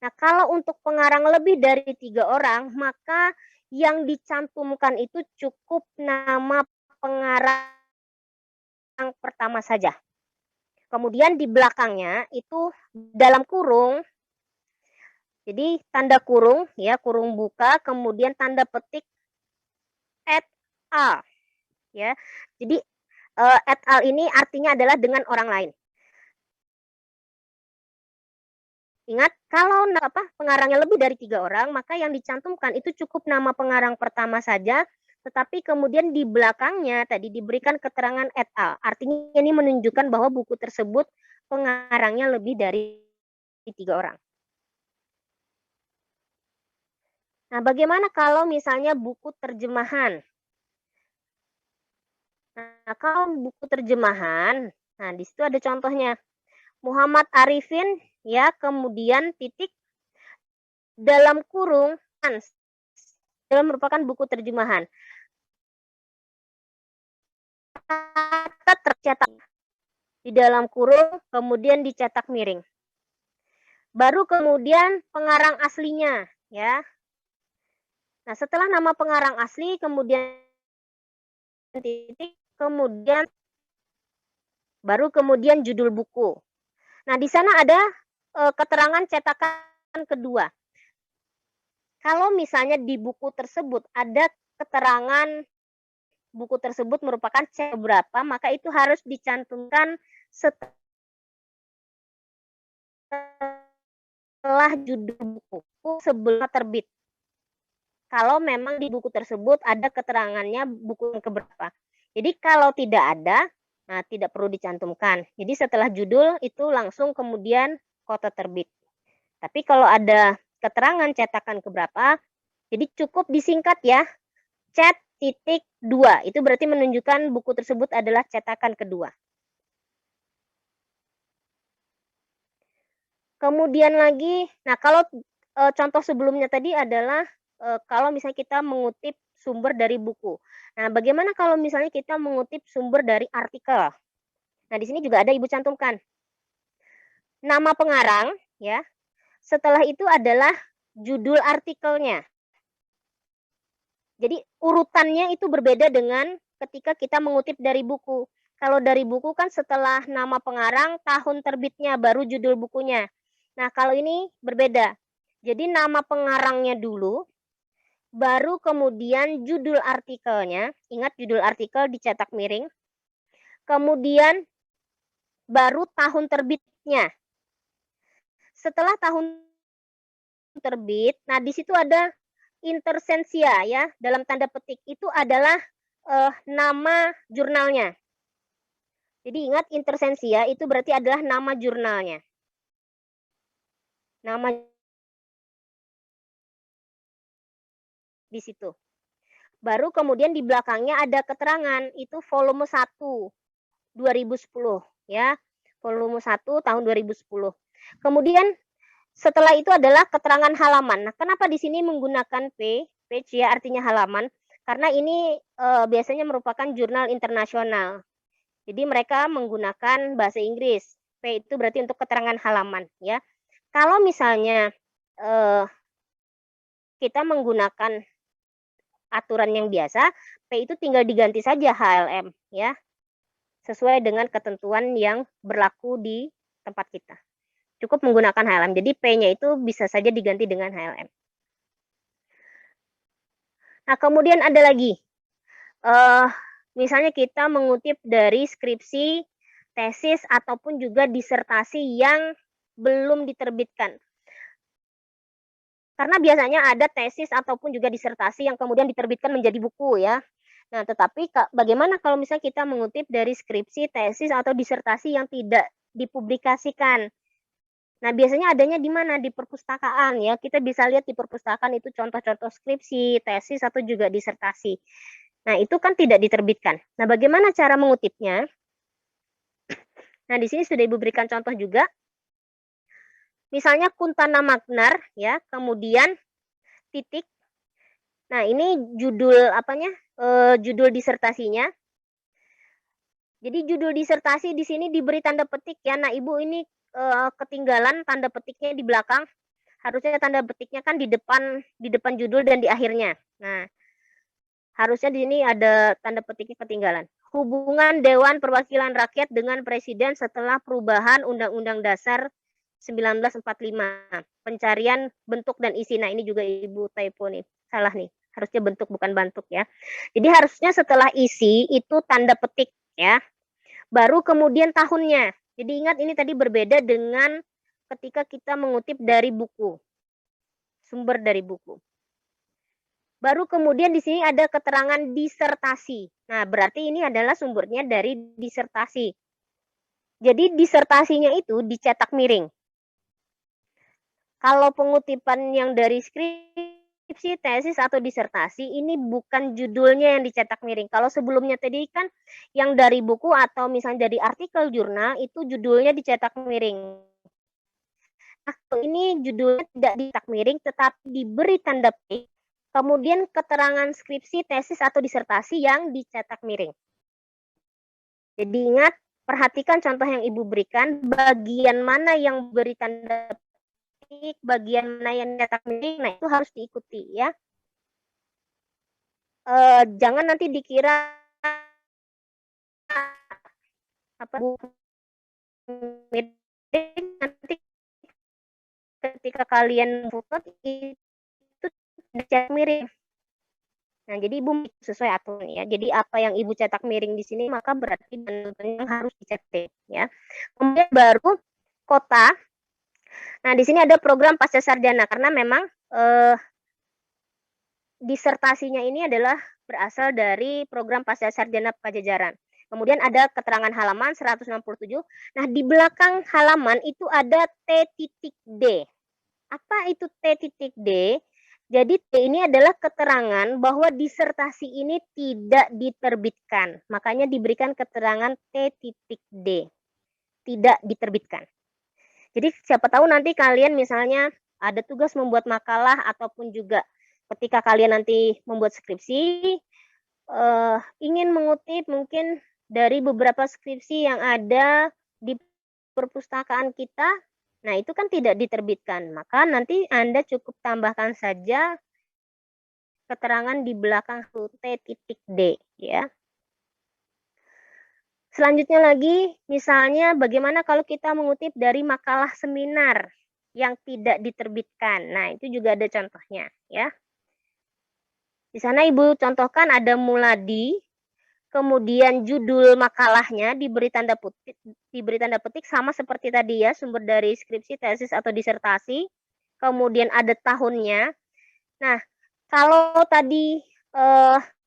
Speaker 4: Nah, kalau untuk pengarang lebih dari 3 orang, maka yang dicantumkan itu cukup nama pengarang pertama saja. Kemudian di belakangnya itu dalam kurung, jadi tanda kurung, ya, kurung buka, kemudian tanda petik et al. Ya, jadi et al ini artinya adalah dengan orang lain. Ingat, kalau pengarangnya lebih dari 3 orang, maka yang dicantumkan itu cukup nama pengarang pertama saja, tetapi kemudian di belakangnya tadi diberikan keterangan et al. Artinya ini menunjukkan bahwa buku tersebut pengarangnya lebih dari 3 orang. Nah, bagaimana kalau misalnya buku terjemahan? Nah, kalau buku terjemahan, nah di situ ada contohnya. Muhammad Arifin, ya, kemudian titik, dalam kurung, dalam merupakan buku terjemahan. kata tercetak di dalam kurung, kemudian dicetak miring. Baru kemudian pengarang aslinya, ya. Nah, setelah nama pengarang asli, kemudian titik, kemudian baru kemudian judul buku. Nah, di sana ada keterangan cetakan kedua. Kalau misalnya di buku tersebut ada keterangan buku tersebut merupakan cetak berapa, maka itu harus dicantumkan setelah judul buku sebelum terbit. Kalau memang di buku tersebut ada keterangannya buku yang keberapa. Jadi kalau tidak ada, nah tidak perlu dicantumkan. Jadi setelah judul itu langsung kemudian kota terbit. Tapi kalau ada keterangan cetakan keberapa, jadi cukup disingkat ya, cet.2. Itu berarti menunjukkan buku tersebut adalah cetakan kedua. Kemudian lagi, nah kalau contoh sebelumnya tadi adalah kalau misalnya kita mengutip sumber dari buku. Nah, bagaimana kalau misalnya kita mengutip sumber dari artikel? Nah, di sini juga ada Ibu cantumkan. Nama pengarang, ya. Setelah itu adalah judul artikelnya. Jadi urutannya itu berbeda dengan ketika kita mengutip dari buku. Kalau dari buku kan setelah nama pengarang, tahun terbitnya, baru judul bukunya. Nah, kalau ini berbeda. Jadi nama pengarangnya dulu, baru kemudian judul artikelnya. Ingat judul artikel dicetak miring. Kemudian baru tahun terbitnya. Setelah tahun terbit, nah di situ ada intersensia ya, dalam tanda petik itu adalah nama jurnalnya. Jadi ingat intersensia itu berarti adalah nama jurnalnya. Nama di situ. Baru kemudian di belakangnya ada keterangan, itu volume 1 2010 ya. Volume 1 tahun 2010. Kemudian setelah itu adalah keterangan halaman. Nah, kenapa di sini menggunakan page ya, artinya halaman? Karena ini biasanya merupakan jurnal internasional. Jadi mereka menggunakan bahasa Inggris. P itu berarti untuk keterangan halaman ya. Kalau misalnya kita menggunakan aturan yang biasa, P itu tinggal diganti saja HLM ya. Sesuai dengan ketentuan yang berlaku di tempat kita. Cukup menggunakan HLM. Jadi P-nya itu bisa saja diganti dengan HLM. Nah, kemudian ada lagi. Misalnya kita mengutip dari skripsi, tesis, ataupun juga disertasi yang belum diterbitkan. Karena biasanya ada tesis ataupun juga disertasi yang kemudian diterbitkan menjadi buku ya. Nah, tetapi bagaimana kalau misalnya kita mengutip dari skripsi, tesis, atau disertasi yang tidak dipublikasikan? Nah, biasanya adanya di mana? Di perpustakaan ya. Kita bisa lihat di perpustakaan itu contoh-contoh skripsi, tesis, atau juga disertasi. Nah, itu kan tidak diterbitkan. Nah, bagaimana cara mengutipnya? Nah, di sini sudah Ibu berikan contoh juga. Misalnya Kuntana Magnar ya, kemudian titik. Nah, ini judul apanya? Judul disertasinya. Jadi judul disertasi di sini diberi tanda petik ya. Nah, Ibu ini ketinggalan tanda petiknya di belakang. Harusnya tanda petiknya kan di depan judul dan di akhirnya. Nah, harusnya di sini ada tanda petiknya ketinggalan. Hubungan Dewan Perwakilan Rakyat dengan Presiden setelah perubahan Undang-Undang Dasar 1945. Pencarian bentuk dan isi. Nah, ini juga Ibu typo nih. Salah nih. Harusnya bentuk bukan bantuk ya. Jadi harusnya setelah isi itu tanda petik ya. Baru kemudian tahunnya. Jadi ingat ini tadi berbeda dengan ketika kita mengutip dari buku. Sumber dari buku. Baru kemudian di sini ada keterangan disertasi. Nah, berarti ini adalah sumbernya dari disertasi. Jadi disertasinya itu dicetak miring. Kalau pengutipan yang dari skripsi, tesis, atau disertasi, ini bukan judulnya yang dicetak miring. Kalau sebelumnya tadi kan yang dari buku atau misalnya dari artikel jurnal, itu judulnya dicetak miring. Nah, ini judulnya tidak dicetak miring, tetapi diberi tanda petik, kemudian keterangan skripsi, tesis, atau disertasi yang dicetak miring. Jadi ingat, perhatikan contoh yang Ibu berikan, bagian mana yang beri tanda petik, bagian mana yang cetak miring, nah itu harus diikuti ya. Jangan nanti dikira apa nanti ketika kalian foto itu cetak miring. Nah, jadi Ibu sesuai aturan ya. Jadi apa yang Ibu cetak miring di sini maka berarti yang harus dicetak ya. Kemudian baru kota. Nah, di sini ada program pasca sarjana karena memang disertasinya ini adalah berasal dari program pasca sarjana Pajajaran. Kemudian ada keterangan halaman 167. Nah, di belakang halaman itu ada T.D. Apa itu T.D? Jadi T ini adalah keterangan bahwa disertasi ini tidak diterbitkan. Makanya diberikan keterangan T.D. Tidak diterbitkan. Jadi siapa tahu nanti kalian misalnya ada tugas membuat makalah ataupun juga ketika kalian nanti membuat skripsi, ingin mengutip mungkin dari beberapa skripsi yang ada di perpustakaan kita, nah itu kan tidak diterbitkan. Maka nanti Anda cukup tambahkan saja keterangan di belakang T.D ya. Selanjutnya lagi, misalnya bagaimana kalau kita mengutip dari makalah seminar yang tidak diterbitkan. Nah, itu juga ada contohnya ya. Di sana Ibu contohkan ada muladi, kemudian judul makalahnya diberi tanda petik sama seperti tadi ya, sumber dari skripsi, tesis atau disertasi. Kemudian ada tahunnya. Nah, kalau tadi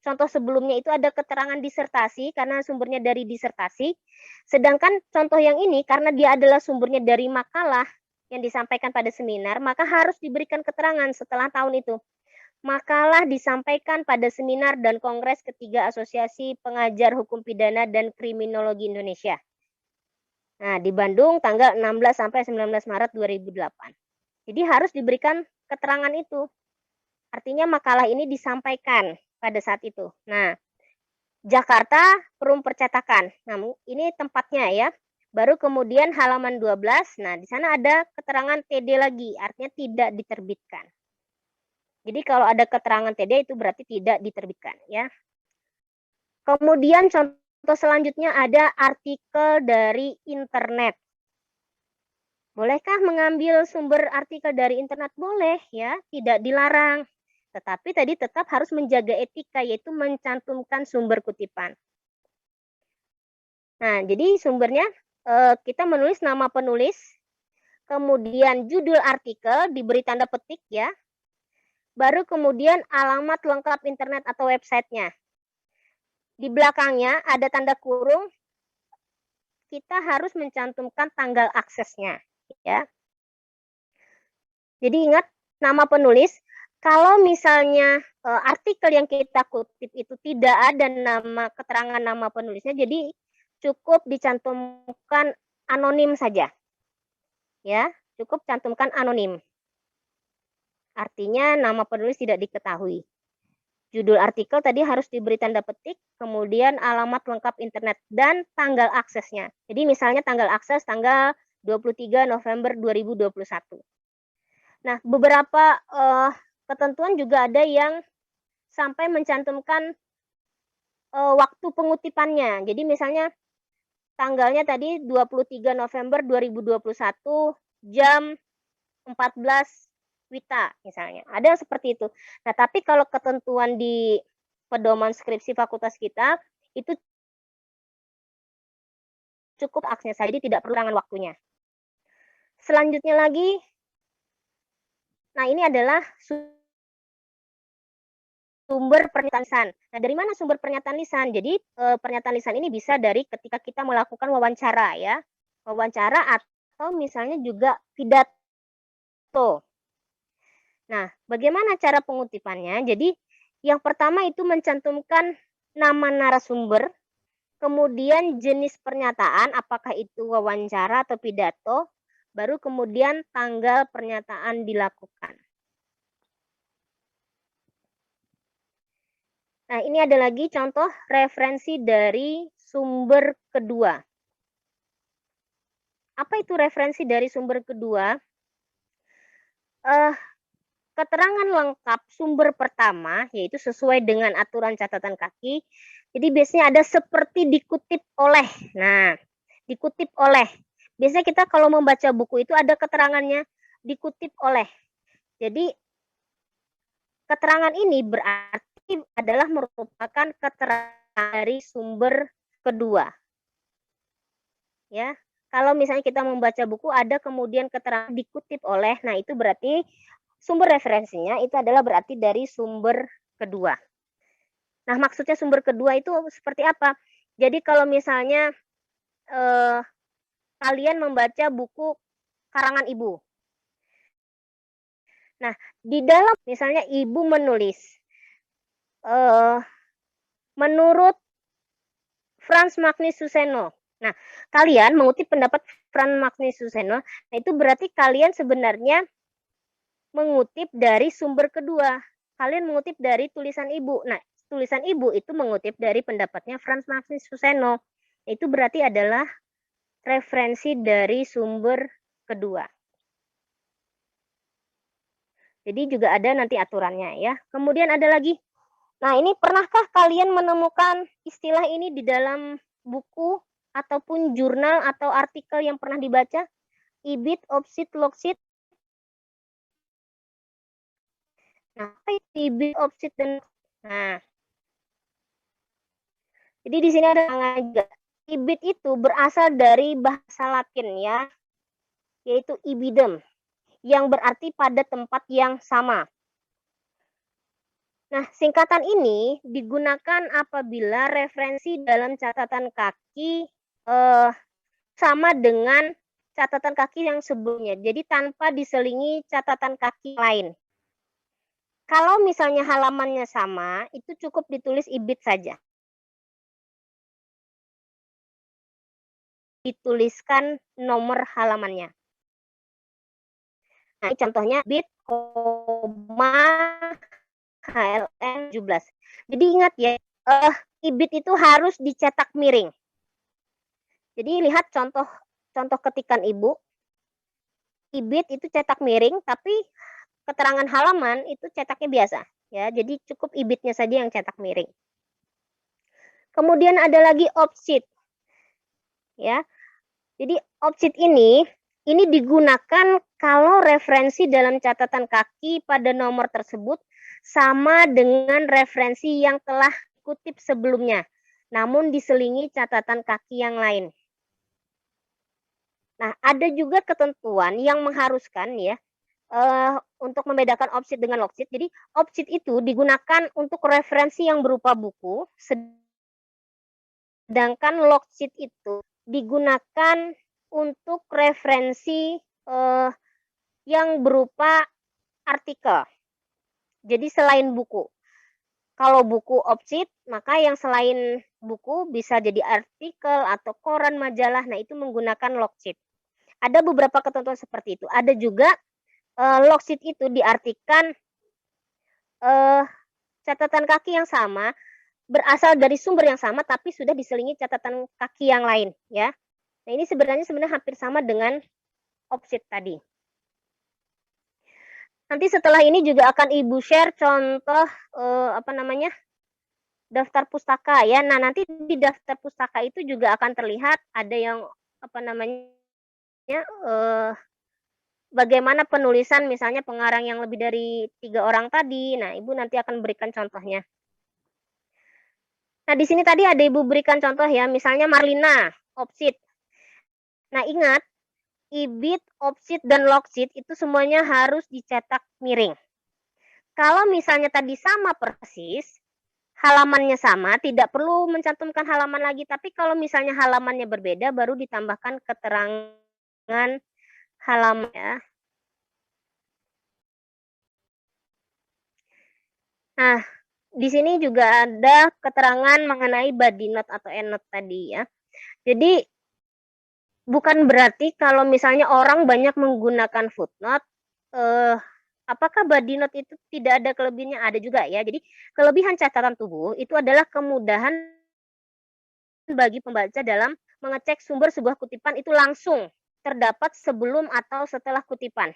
Speaker 4: contoh sebelumnya itu ada keterangan disertasi karena sumbernya dari disertasi. Sedangkan contoh yang ini karena dia adalah sumbernya dari makalah yang disampaikan pada seminar, maka harus diberikan keterangan setelah tahun itu. Makalah disampaikan pada seminar dan kongres ketiga Asosiasi Pengajar Hukum Pidana dan Kriminologi Indonesia. Nah, di Bandung tanggal 16 sampai 19 Maret 2008. Jadi harus diberikan keterangan itu. Artinya makalah ini disampaikan pada saat itu. Nah, Jakarta, Perum Percetakan. Nah, ini tempatnya ya. Baru kemudian halaman 12. Nah, di sana ada keterangan TD lagi, artinya tidak diterbitkan. Jadi kalau ada keterangan TD itu berarti tidak diterbitkan ya. Kemudian contoh selanjutnya ada artikel dari internet. Bolehkah mengambil sumber artikel dari internet? Boleh ya, tidak dilarang. Tetapi tadi tetap harus menjaga etika, yaitu mencantumkan sumber kutipan. Nah, jadi sumbernya kita menulis nama penulis, kemudian judul artikel diberi tanda petik ya, baru kemudian alamat lengkap internet atau websitenya. Di belakangnya ada tanda kurung, kita harus mencantumkan tanggal aksesnya ya. Jadi ingat nama penulis. Kalau misalnya artikel yang kita kutip itu tidak ada keterangan nama penulisnya, jadi cukup dicantumkan anonim saja. Ya, cukup cantumkan anonim. Artinya nama penulis tidak diketahui. Judul artikel tadi harus diberi tanda petik, kemudian alamat lengkap internet dan tanggal aksesnya. Jadi misalnya tanggal akses tanggal 23 November 2021. Nah, beberapa ketentuan juga ada yang sampai mencantumkan waktu pengutipannya. Jadi misalnya tanggalnya tadi 23 November 2021 jam 14 WITA misalnya. Ada yang seperti itu. Nah, tapi kalau ketentuan di pedoman skripsi fakultas kita itu cukup akses saja, jadi tidak perlu tangan waktunya. Selanjutnya lagi, nah ini adalah sumber pernyataan lisan. Nah, dari mana sumber pernyataan lisan? Jadi pernyataan lisan ini bisa dari ketika kita melakukan wawancara ya. Wawancara atau misalnya juga pidato. Nah, bagaimana cara pengutipannya? Jadi yang pertama itu mencantumkan nama narasumber, kemudian jenis pernyataan, apakah itu wawancara atau pidato, baru kemudian tanggal pernyataan dilakukan. Nah, ini ada lagi contoh referensi dari sumber kedua. Apa itu referensi dari sumber kedua? Keterangan lengkap sumber pertama, yaitu sesuai dengan aturan catatan kaki. Jadi biasanya ada seperti dikutip oleh. Nah, dikutip oleh. Biasanya kita kalau membaca buku itu ada keterangannya dikutip oleh. Jadi keterangan ini berarti adalah merupakan keterangan dari sumber kedua. Ya, kalau misalnya kita membaca buku ada kemudian keterangan dikutip oleh, nah itu berarti sumber referensinya itu adalah berarti dari sumber kedua. Nah, maksudnya sumber kedua itu seperti apa? Jadi kalau misalnya kalian membaca buku karangan ibu. Nah, di dalam misalnya ibu menulis menurut Frans Magnus Suseno. Nah, kalian mengutip pendapat Frans Magnus Suseno, nah itu berarti kalian sebenarnya mengutip dari sumber kedua. Kalian mengutip dari tulisan ibu. Nah, tulisan ibu itu mengutip dari pendapatnya Frans Magnus Suseno. Itu berarti adalah referensi dari sumber kedua. Jadi juga ada nanti aturannya ya. Kemudian ada lagi. Nah, ini pernahkah kalian menemukan istilah ini di dalam buku ataupun jurnal atau artikel yang pernah dibaca? Ibid, opsit, loksit. Nah, apa itu ibid, opsit, dan nah. Jadi di sini ada juga. Ibid itu berasal dari bahasa Latin ya, yaitu ibidem, yang berarti pada tempat yang sama. Nah, singkatan ini digunakan apabila referensi dalam catatan kaki sama dengan catatan kaki yang sebelumnya. Jadi tanpa diselingi catatan kaki lain. Kalau misalnya halamannya sama, itu cukup ditulis ibid saja. Dituliskan nomor halamannya. Nah, ini contohnya ibid, HLN 17. Jadi ingat ya, ibid itu harus dicetak miring. Jadi lihat contoh ketikan ibu. Ibid itu cetak miring, tapi keterangan halaman itu cetaknya biasa. Ya, jadi cukup ibidnya saja yang cetak miring. Kemudian ada lagi opsit. Ya. Jadi opsit ini digunakan kalau referensi dalam catatan kaki pada nomor tersebut sama dengan referensi yang telah dikutip sebelumnya, namun diselingi catatan kaki yang lain. Nah, ada juga ketentuan yang mengharuskan ya untuk membedakan opsit dengan loksit. Jadi opsit itu digunakan untuk referensi yang berupa buku, sedangkan loksit itu digunakan untuk referensi yang berupa artikel. Jadi selain buku. Kalau buku opsit, maka yang selain buku bisa jadi artikel atau koran, majalah. Nah, itu menggunakan loksit. Ada beberapa ketentuan seperti itu. Ada juga loksit itu diartikan catatan kaki yang sama, berasal dari sumber yang sama, tapi sudah diselingi catatan kaki yang lain. Ya. Nah, ini sebenarnya hampir sama dengan opsit tadi. Nanti setelah ini juga akan Ibu share contoh daftar pustaka ya. Nah, nanti di daftar pustaka itu juga akan terlihat ada yang bagaimana penulisan misalnya pengarang yang lebih dari 3 orang tadi. Nah, Ibu nanti akan berikan contohnya. Nah, di sini tadi ada Ibu berikan contoh ya, misalnya Marlina, opsit. Nah, ingat, ibid, opsit, dan loksit itu semuanya harus dicetak miring. Kalau misalnya tadi sama persis, halamannya sama, tidak perlu mencantumkan halaman lagi. Tapi kalau misalnya halamannya berbeda, baru ditambahkan keterangan halamannya. Nah, di sini juga ada keterangan mengenai body note atau endnote tadi ya. Jadi bukan berarti kalau misalnya orang banyak menggunakan footnote, apakah body note itu tidak ada kelebihannya? Ada juga ya. Jadi kelebihan catatan tubuh itu adalah kemudahan bagi pembaca dalam mengecek sumber sebuah kutipan itu langsung terdapat sebelum atau setelah kutipan.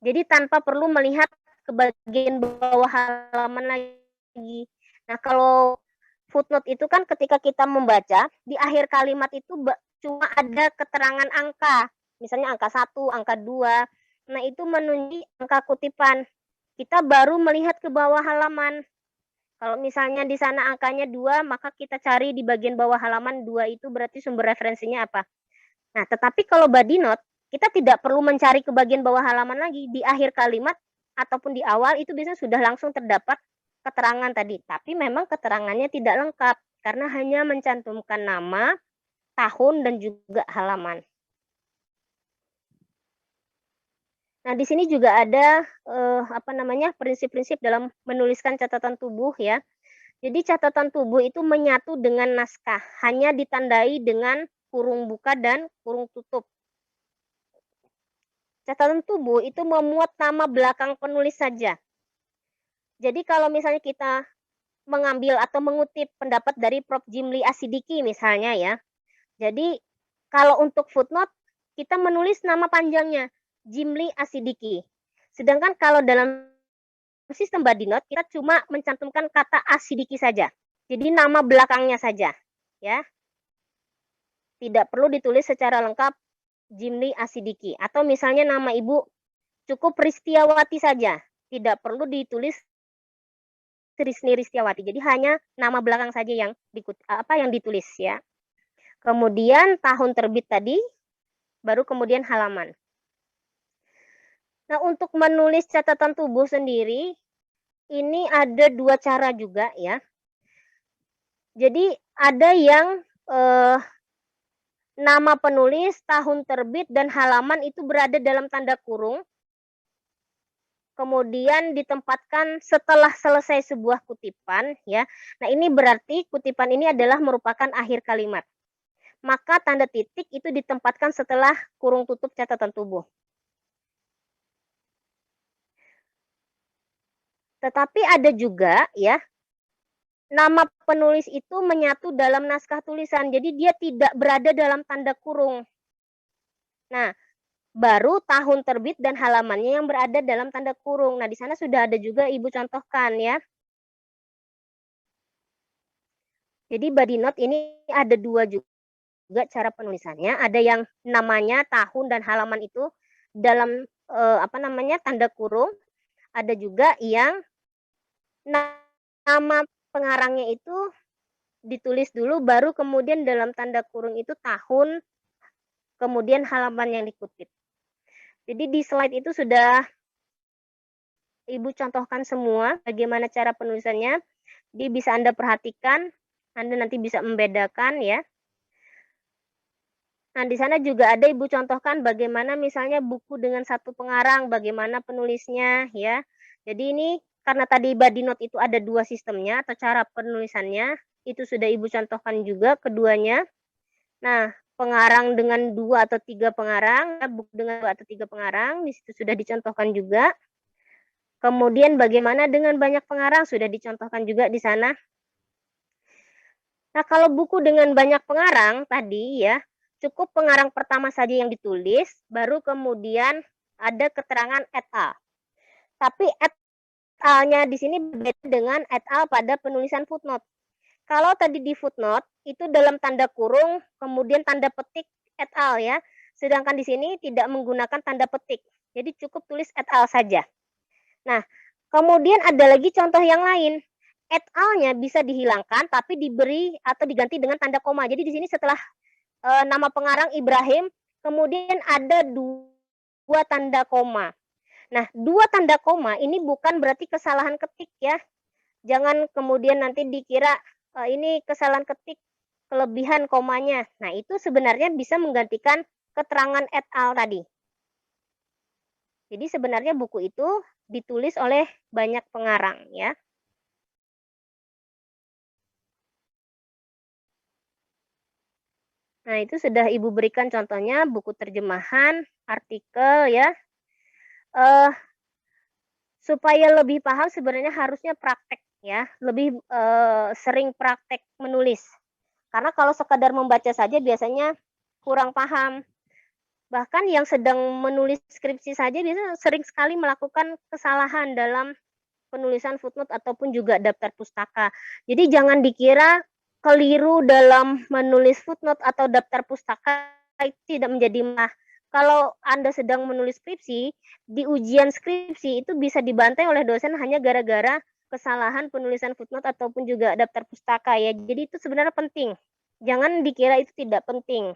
Speaker 4: Jadi tanpa perlu melihat ke bagian bawah halaman lagi. Nah, kalau footnote itu kan ketika kita membaca, di akhir kalimat itu cuma ada keterangan angka. Misalnya angka 1, angka 2. Nah, itu menunjuk angka kutipan. Kita baru melihat ke bawah halaman. Kalau misalnya di sana angkanya 2, maka kita cari di bagian bawah halaman 2 itu berarti sumber referensinya apa. Nah, tetapi kalau body note, kita tidak perlu mencari ke bagian bawah halaman lagi. Di akhir kalimat ataupun di awal itu biasanya sudah langsung terdapat keterangan tadi. Tapi memang keterangannya tidak lengkap karena hanya mencantumkan nama, tahun, dan juga halaman. Nah, di sini juga ada prinsip-prinsip dalam menuliskan catatan tubuh ya. Jadi catatan tubuh itu menyatu dengan naskah, hanya ditandai dengan kurung buka dan kurung tutup. Catatan tubuh itu memuat nama belakang penulis saja. Jadi kalau misalnya kita mengambil atau mengutip pendapat dari Prof. Jimli Asidiki misalnya ya. Jadi kalau untuk footnote kita menulis nama panjangnya Jimli Asidiki. Sedangkan kalau dalam sistem body note kita cuma mencantumkan kata Asidiki saja. Jadi nama belakangnya saja ya. Tidak perlu ditulis secara lengkap Jimli Asidiki. Atau misalnya nama ibu cukup Ristiawati saja. Tidak perlu ditulis Trisni Ristiawati. Jadi hanya nama belakang saja yang ditulis ya. Kemudian tahun terbit tadi, baru kemudian halaman. Nah, untuk menulis catatan tubuh sendiri, ini ada 2 cara juga ya. Jadi ada yang nama penulis, tahun terbit, dan halaman itu berada dalam tanda kurung. Kemudian ditempatkan setelah selesai sebuah kutipan ya. Nah, ini berarti kutipan ini adalah merupakan akhir kalimat. Maka tanda titik itu ditempatkan setelah kurung tutup catatan tubuh. Tetapi ada juga ya, nama penulis itu menyatu dalam naskah tulisan. Jadi dia tidak berada dalam tanda kurung. Nah, baru tahun terbit dan halamannya yang berada dalam tanda kurung. Nah, di sana sudah ada juga Ibu contohkan ya. Jadi body note ini ada 2 juga cara penulisannya. Ada yang namanya tahun dan halaman itu dalam tanda kurung. Ada juga yang nama pengarangnya itu ditulis dulu baru kemudian dalam tanda kurung itu tahun kemudian halaman yang dikutip. Jadi di slide itu sudah Ibu contohkan semua bagaimana cara penulisannya. Jadi bisa Anda perhatikan, Anda nanti bisa membedakan ya. Nah, di sana juga ada Ibu contohkan bagaimana misalnya buku dengan 1 pengarang, bagaimana penulisnya ya. Jadi ini karena tadi body note itu ada 2 sistemnya atau cara penulisannya, itu sudah Ibu contohkan juga keduanya. Nah, pengarang dengan 2 atau 3 pengarang, buku dengan 2 atau 3 pengarang, di situ sudah dicontohkan juga. Kemudian bagaimana dengan banyak pengarang sudah dicontohkan juga di sana. Nah, kalau buku dengan banyak pengarang tadi ya, cukup pengarang pertama saja yang ditulis, baru kemudian ada keterangan et al. Tapi et al-nya di sini berbeda dengan et al pada penulisan footnote. Kalau tadi di footnote itu dalam tanda kurung, kemudian tanda petik et al ya. Sedangkan di sini tidak menggunakan tanda petik. Jadi cukup tulis et al saja. Nah, kemudian ada lagi contoh yang lain. Et al-nya bisa dihilangkan tapi diberi atau diganti dengan tanda koma. Jadi di sini setelah nama pengarang Ibrahim, kemudian ada 2 tanda koma. Nah, 2 tanda koma ini bukan berarti kesalahan ketik ya. Jangan kemudian nanti dikira ini kesalahan ketik kelebihan komanya. Nah, itu sebenarnya bisa menggantikan keterangan et al tadi. Jadi sebenarnya buku itu ditulis oleh banyak pengarang ya. Nah, itu sudah Ibu berikan contohnya buku terjemahan, artikel ya. Supaya lebih paham sebenarnya harusnya praktek ya, lebih sering praktek menulis. Karena kalau sekadar membaca saja biasanya kurang paham. Bahkan yang sedang menulis skripsi saja biasanya sering sekali melakukan kesalahan dalam penulisan footnote ataupun juga daftar pustaka. Jadi jangan dikira keliru dalam menulis footnote atau daftar pustaka itu tidak menjadi masalah. Kalau Anda sedang menulis skripsi, di ujian skripsi itu bisa dibantai oleh dosen hanya gara-gara kesalahan penulisan footnote ataupun juga daftar pustaka ya. Jadi itu sebenarnya penting. Jangan dikira itu tidak penting.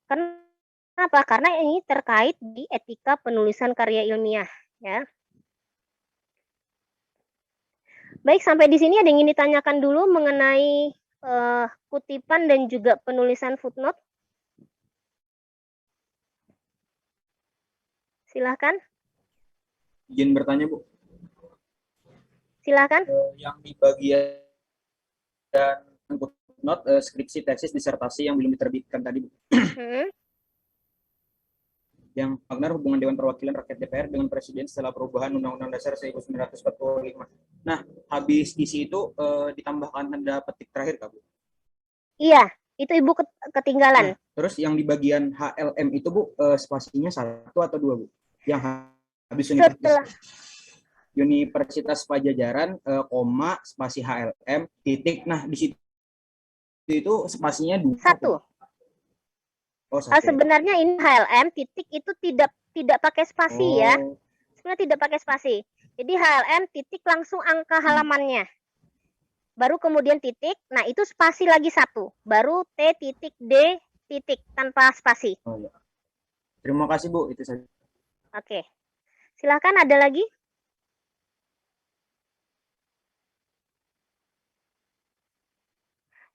Speaker 4: Kenapa? Karena ini terkait di etika penulisan karya ilmiah ya. Baik, sampai di sini ada yang ingin ditanyakan dulu mengenai kutipan dan juga penulisan footnote. Silahkan.
Speaker 1: Izin bertanya, Bu.
Speaker 4: Silahkan.
Speaker 1: Yang di bagian footnote, skripsi, tesis, disertasi yang belum diterbitkan tadi, Bu. Yang Wagner hubungan Dewan Perwakilan Rakyat DPR dengan Presiden setelah perubahan Undang-Undang Dasar 1945. Nah, habis isi itu ditambahkan tanda petik terakhir, Kak, Bu?
Speaker 4: Iya, itu Ibu ketinggalan.
Speaker 1: Nah, terus yang di bagian HLM itu, Bu, spasinya 1 atau 2, Bu? Yang habis Universitas Pajajaran, koma, spasi HLM, titik. Nah, di situ itu spasinya 2.
Speaker 4: 1.
Speaker 1: Oh, 1.
Speaker 4: Sebenarnya ini HLM titik itu tidak pakai spasi ya. Sebenarnya tidak pakai spasi. Jadi HLM titik langsung angka halamannya. Baru kemudian titik. Nah, itu spasi lagi 1. Baru T titik D titik tanpa spasi.
Speaker 1: Oh, ya. Terima kasih, Bu. Itu saja.
Speaker 4: Oke. Silakan, ada lagi?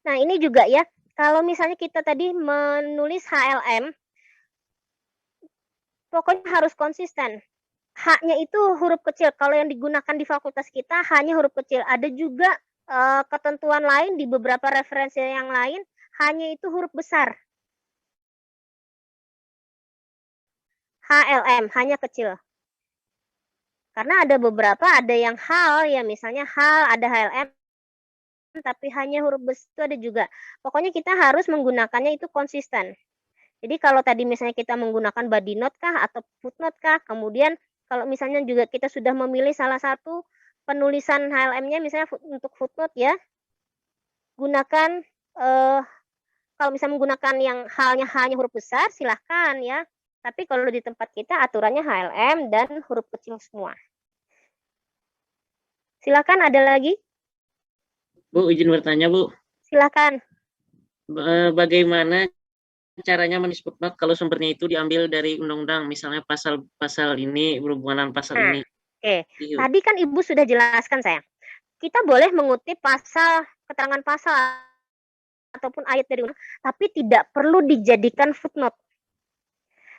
Speaker 4: Nah, ini juga ya. Kalau misalnya kita tadi menulis HLM, pokoknya harus konsisten. H-nya itu huruf kecil. Kalau yang digunakan di fakultas kita, H-nya huruf kecil. Ada juga ketentuan lain di beberapa referensi yang lain, H-nya itu huruf besar. HLM, H-nya kecil. Karena ada beberapa, ada yang hal, ya misalnya hal, ada HLM, tapi hanya huruf besar itu ada juga. Pokoknya kita harus menggunakannya itu konsisten. Jadi kalau tadi misalnya kita menggunakan body note kah atau footnote kah, kemudian kalau misalnya juga kita sudah memilih salah satu penulisan HLM-nya misalnya untuk footnote ya, gunakan kalau misalnya menggunakan yang hanya huruf besar silahkan ya. Tapi kalau di tempat kita aturannya HLM dan huruf kecil semua. Silakan, ada lagi?
Speaker 5: Bu, izin bertanya, Bu.
Speaker 4: Silakan.
Speaker 5: Bagaimana caranya menulis footnote kalau sumbernya itu diambil dari undang-undang, misalnya pasal ini berhubungan pasal ini.
Speaker 4: Oke. Tadi kan Ibu sudah jelaskan sayang. Kita boleh mengutip keterangan pasal ataupun ayat dari undang, tapi tidak perlu dijadikan footnote.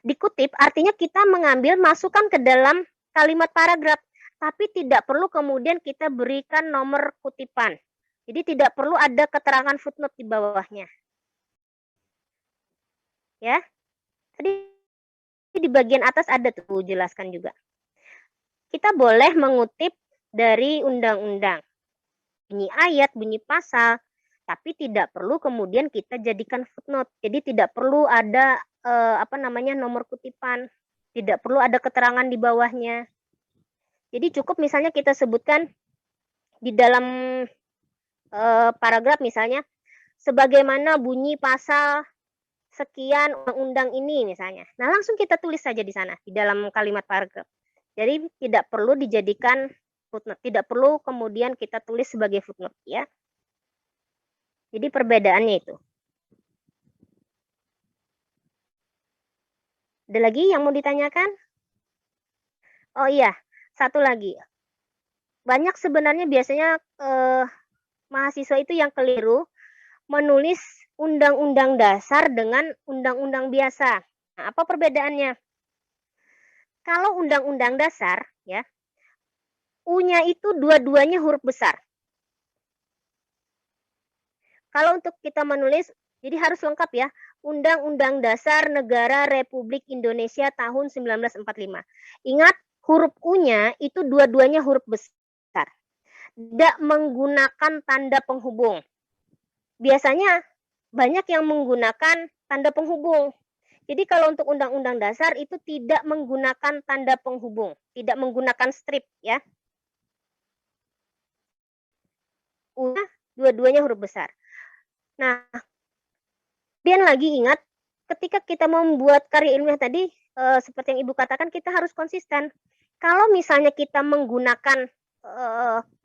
Speaker 4: Dikutip artinya kita mengambil masukan ke dalam kalimat paragraf, tapi tidak perlu kemudian kita berikan nomor kutipan. Jadi tidak perlu ada keterangan footnote di bawahnya. Ya. Tadi di bagian atas ada tuh jelaskan juga. Kita boleh mengutip dari undang-undang. Bunyi ayat, bunyi pasal, tapi tidak perlu kemudian kita jadikan footnote. Jadi tidak perlu ada nomor kutipan, tidak perlu ada keterangan di bawahnya. Jadi cukup misalnya kita sebutkan di dalam paragraf misalnya sebagaimana bunyi pasal sekian undang-undang ini misalnya. Nah, langsung kita tulis saja di sana di dalam kalimat paragraf. Jadi tidak perlu dijadikan footnote, tidak perlu kemudian kita tulis sebagai footnote ya. Jadi perbedaannya itu. Ada lagi yang mau ditanyakan? Oh iya, satu lagi. Banyak sebenarnya biasanya mahasiswa itu yang keliru menulis undang-undang dasar dengan undang-undang biasa. Nah, apa perbedaannya? Kalau undang-undang dasar, ya, U-nya itu dua-duanya huruf besar. Kalau untuk kita menulis, jadi harus lengkap ya, Undang-Undang Dasar Negara Republik Indonesia tahun 1945. Ingat, huruf U-nya itu dua-duanya huruf besar. Tidak menggunakan tanda penghubung. biasanya banyak yang menggunakan tanda penghubung. Jadi kalau untuk Undang-Undang Dasar itu tidak menggunakan tanda penghubung, tidak menggunakan strip ya. Dua-duanya huruf besar. Nah, kemudian lagi ingat ketika kita membuat karya ilmiah tadi seperti yang Ibu katakan kita harus konsisten. Kalau misalnya kita menggunakan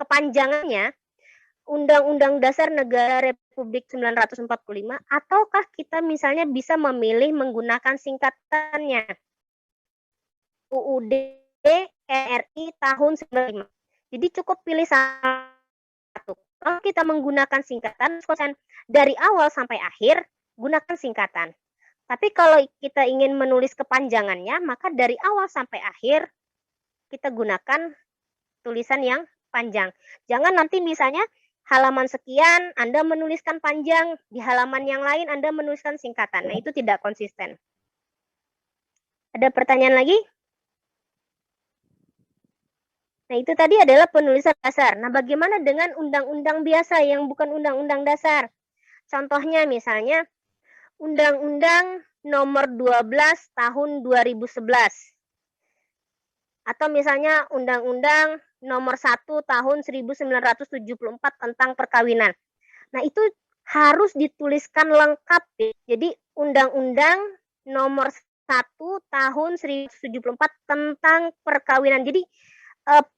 Speaker 4: kepanjangannya Undang-Undang Dasar Negara Republik 1945 ataukah kita misalnya bisa memilih menggunakan singkatannya UUD RI tahun 95. Jadi cukup pilih satu. Kalau kita menggunakan singkatan dari awal sampai akhir gunakan singkatan. Tapi kalau kita ingin menulis kepanjangannya maka dari awal sampai akhir kita gunakan tulisan yang panjang. Jangan nanti misalnya halaman sekian Anda menuliskan panjang, di halaman yang lain Anda menuliskan singkatan. Nah, itu tidak konsisten. Ada pertanyaan lagi? Nah, itu tadi adalah penulisan dasar. Nah, bagaimana dengan undang-undang biasa yang bukan undang-undang dasar? Contohnya misalnya Undang-Undang Nomor 12 Tahun 2011. Atau misalnya Undang-Undang Nomor 1 Tahun 1974 tentang perkawinan. Nah, itu harus dituliskan lengkap. Jadi, Undang-Undang Nomor 1 Tahun 1974 tentang perkawinan. Jadi,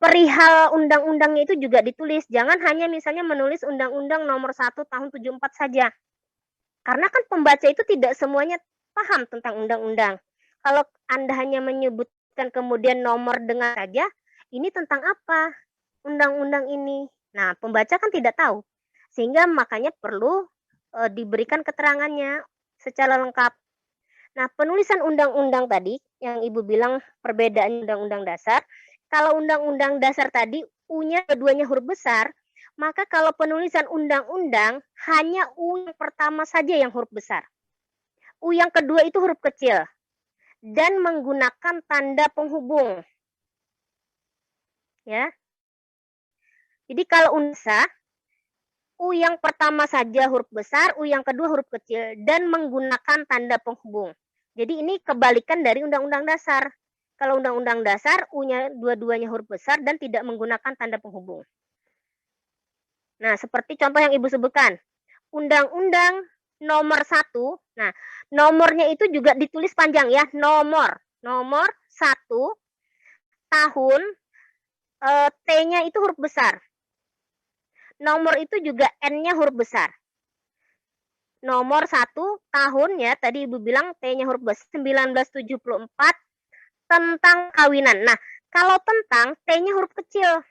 Speaker 4: perihal undang-undangnya itu juga ditulis. Jangan hanya misalnya menulis Undang-Undang Nomor 1 Tahun 74 saja. Karena kan pembaca itu tidak semuanya paham tentang undang-undang. Kalau Anda hanya menyebutkan kemudian nomor dengan saja, ini tentang apa undang-undang ini? Nah, pembaca kan tidak tahu. Sehingga makanya perlu diberikan keterangannya secara lengkap. Nah, penulisan undang-undang tadi yang Ibu bilang perbedaan undang-undang dasar, kalau undang-undang dasar tadi U-nya keduanya huruf besar, maka kalau penulisan undang-undang hanya U yang pertama saja yang huruf besar. U yang kedua itu huruf kecil dan menggunakan tanda penghubung. Ya. Jadi kalau undang U yang pertama saja huruf besar, U yang kedua huruf kecil dan menggunakan tanda penghubung. Jadi ini kebalikan dari undang-undang dasar. Kalau undang-undang dasar U-nya dua-duanya huruf besar dan tidak menggunakan tanda penghubung. Nah, seperti contoh yang Ibu sebutkan. Undang-Undang Nomor 1. Nah, nomornya itu juga ditulis panjang ya, nomor 1 tahun T-nya itu huruf besar. Nomor itu juga N-nya huruf besar. Nomor 1 tahun ya, tadi Ibu bilang T-nya huruf besar 1974 tentang kawinan. Nah, kalau tentang T-nya huruf kecil.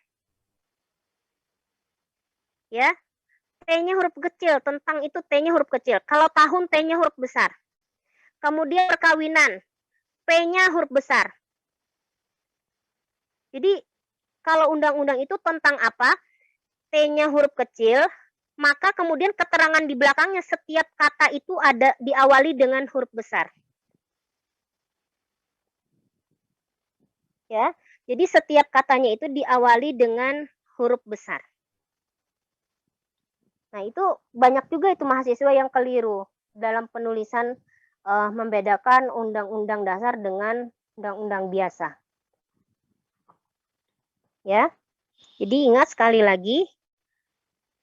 Speaker 4: Ya. T-nya huruf kecil, tentang itu T-nya huruf kecil. Kalau tahun T-nya huruf besar. Kemudian perkawinan, P-nya huruf besar. Jadi kalau undang-undang itu tentang apa? T-nya huruf kecil, maka kemudian keterangan di belakangnya setiap kata itu ada diawali dengan huruf besar. Ya, jadi setiap katanya itu diawali dengan huruf besar. Nah, itu banyak juga itu mahasiswa yang keliru dalam penulisan membedakan undang-undang dasar dengan undang-undang biasa. Ya. Jadi ingat sekali lagi,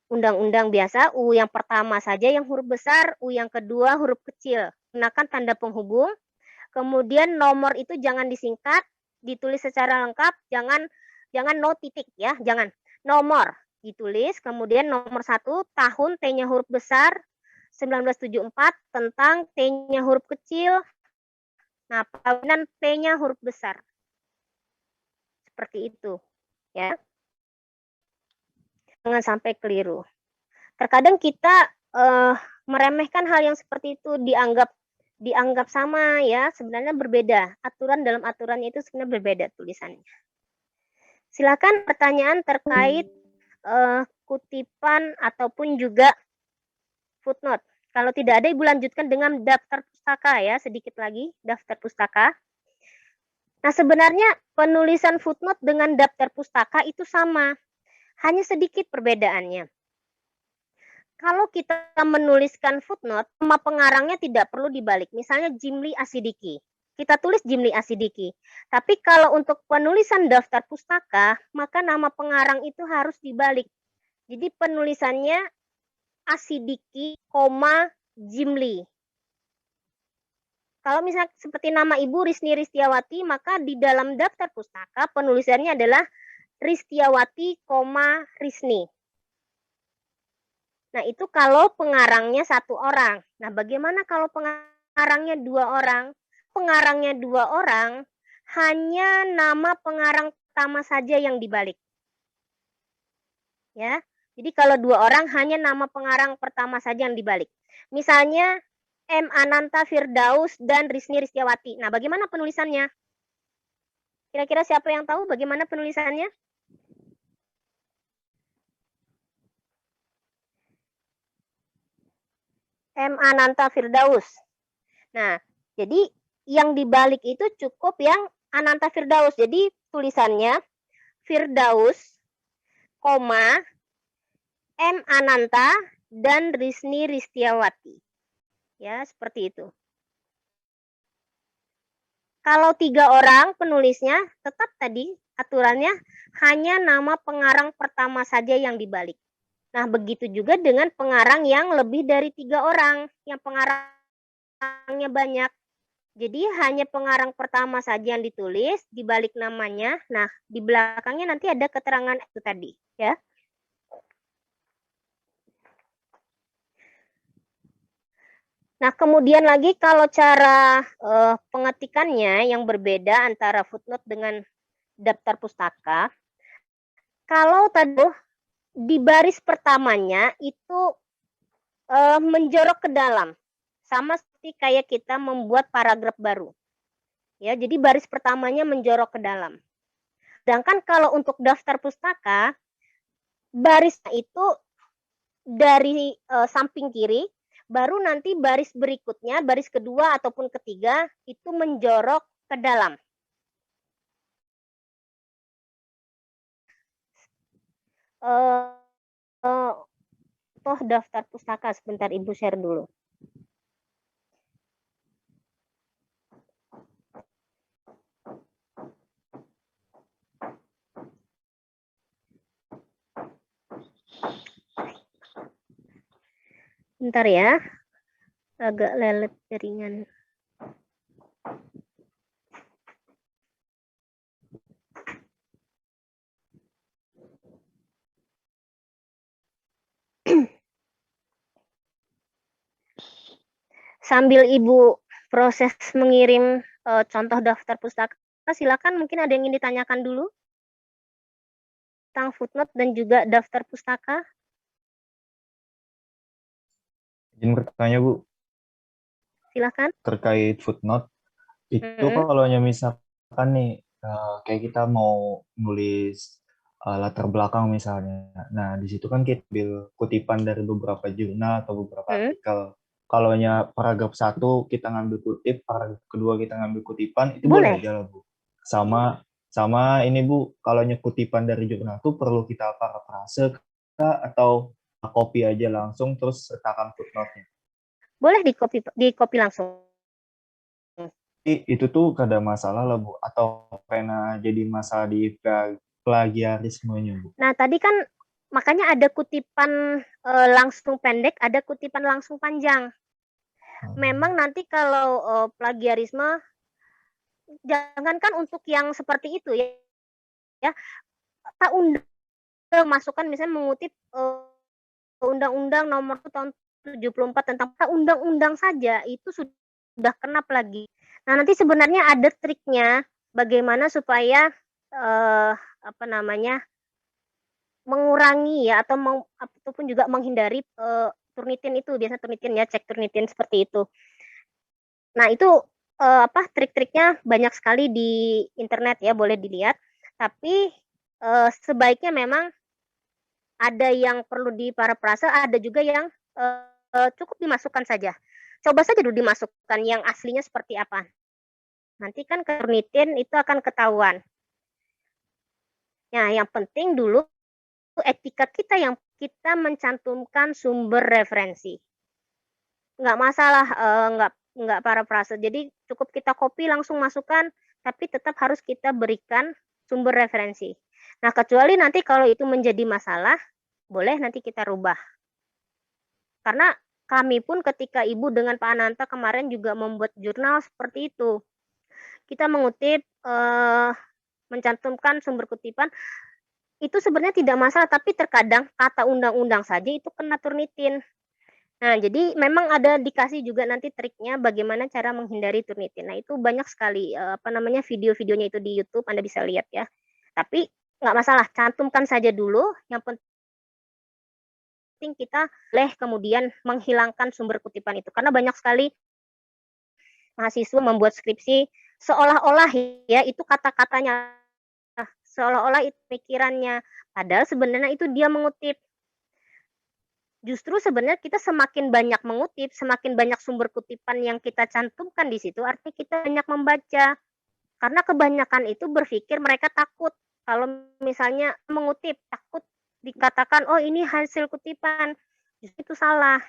Speaker 4: undang-undang biasa U yang pertama saja yang huruf besar, U yang kedua huruf kecil. Gunakan tanda penghubung. Kemudian nomor itu jangan disingkat, ditulis secara lengkap, jangan no titik ya, jangan. Nomor ditulis, kemudian nomor 1 tahun T-nya huruf besar 1974 tentang T-nya huruf kecil. Nah, perkawinan P-nya huruf besar. Seperti itu, ya. Jangan sampai keliru. Terkadang kita meremehkan hal yang seperti itu, dianggap sama ya, sebenarnya berbeda. Aturan dalam aturannya itu sebenarnya berbeda tulisannya. Silakan pertanyaan terkait kutipan ataupun juga footnote. Kalau tidak ada, Ibu lanjutkan dengan daftar pustaka ya, sedikit lagi daftar pustaka. Nah, sebenarnya penulisan footnote dengan daftar pustaka itu sama, hanya sedikit perbedaannya. kalau kita menuliskan footnote, nama pengarangnya tidak perlu dibalik. Misalnya Jimli Asidiki. Kita tulis Jimli Asidiki. Tapi kalau untuk penulisan daftar pustaka, maka nama pengarang itu harus dibalik. Jadi penulisannya Asidiki, Jimli. Kalau misalnya seperti nama Ibu Risni Ristiawati, maka di dalam daftar pustaka penulisannya adalah Ristiawati, Risni. Nah, itu kalau pengarangnya 1 orang. Nah, bagaimana kalau pengarangnya 2 orang? Pengarangnya 2 orang, hanya nama pengarang pertama saja yang dibalik. Ya. Jadi kalau 2 orang, hanya nama pengarang pertama saja yang dibalik. Misalnya M. Ananta Firdaus dan Risni Ristiawati. Nah, bagaimana penulisannya? Kira-kira siapa yang tahu bagaimana penulisannya? M. Ananta Firdaus. Nah, jadi yang dibalik itu cukup yang Ananta Firdaus. Jadi tulisannya Firdaus, M. Ananta dan Risni Ristiawati. Ya, seperti itu. Kalau 3 orang penulisnya, tetap tadi aturannya hanya nama pengarang pertama saja yang dibalik. Nah, begitu juga dengan pengarang yang lebih dari 3 orang, yang pengarangnya banyak. Jadi hanya pengarang pertama saja yang ditulis, dibalik namanya. Nah, di belakangnya nanti ada keterangan itu tadi, ya. Nah, kemudian lagi kalau cara pengetikannya yang berbeda antara footnote dengan daftar pustaka, kalau tadi di baris pertamanya itu menjorok ke dalam, sama seperti kayak kita membuat paragraf baru. Ya, jadi baris pertamanya menjorok ke dalam. Sedangkan kalau untuk daftar pustaka, barisnya itu dari samping kiri, baru nanti baris berikutnya, baris kedua ataupun ketiga, itu menjorok ke dalam. Toh daftar pustaka, sebentar Ibu share dulu. Bentar ya, agak lelet jaringan. Sambil Ibu proses mengirim contoh daftar pustaka, silakan mungkin ada yang ingin ditanyakan dulu tentang footnote dan juga daftar pustaka.
Speaker 2: Izin bertanya, Bu.
Speaker 4: Silakan.
Speaker 2: Terkait footnote, itu kalau misalkan nih, kayak kita mau nulis latar belakang misalnya. Nah, di situ kan kita ambil kutipan dari beberapa jurnal atau beberapa artikel. Kalau paragraf 1 kita ngambil kutip, paragraf kedua kita ngambil kutipan, itu boleh aja lah, Bu. Sama ini, Bu, kalau kutipan dari jurnal itu perlu kita parafrase atau copy aja langsung terus sertakan footnote-nya.
Speaker 4: Boleh di-copy langsung.
Speaker 2: Itu tuh kada masalah lah, Bu, atau pernah jadi masalah di plagiarismenya, Bu.
Speaker 4: Nah, tadi kan makanya ada kutipan langsung pendek, ada kutipan langsung panjang. Memang nanti kalau plagiarisme, jangankan untuk yang seperti itu ya, undang masukkan misalnya mengutip Undang-Undang Nomor Tahun 74 tentang undang-undang saja itu sudah kena lagi. Nah, nanti sebenarnya ada triknya bagaimana supaya mengurangi ya ataupun juga menghindari Turnitin itu, biasa Turnitin ya, cek Turnitin seperti itu. Nah, itu trik-triknya banyak sekali di internet ya, boleh dilihat. Tapi sebaiknya memang ada yang perlu diparafrase, ada juga yang cukup dimasukkan saja. Coba saja dulu dimasukkan yang aslinya seperti apa. Nanti kan ke Turnitin itu akan ketahuan. Nah, yang penting dulu etika kita yang kita mencantumkan sumber referensi. Nggak masalah, nggak parafrase. Jadi cukup kita copy langsung masukkan, tapi tetap harus kita berikan sumber referensi. Nah, kecuali nanti kalau itu menjadi masalah, boleh nanti kita rubah. Karena kami pun ketika Ibu dengan Pak Ananta kemarin juga membuat jurnal seperti itu. Kita mengutip, mencantumkan sumber kutipan, itu sebenarnya tidak masalah, tapi terkadang kata undang-undang saja itu kena Turnitin. Nah, jadi memang ada dikasih juga nanti triknya bagaimana cara menghindari Turnitin. Nah, itu banyak sekali video-videonya itu di YouTube, Anda bisa lihat ya. Tapi nggak masalah, cantumkan saja dulu. Yang penting kita boleh kemudian menghilangkan sumber kutipan itu, karena banyak sekali mahasiswa membuat skripsi seolah-olah ya itu kata-katanya, seolah-olah itu pikirannya, padahal sebenarnya itu dia mengutip. Justru sebenarnya kita semakin banyak mengutip, semakin banyak sumber kutipan yang kita cantumkan di situ, artinya kita banyak membaca. Karena kebanyakan itu berpikir mereka takut kalau misalnya mengutip, takut dikatakan, oh ini hasil kutipan. Justru itu salah.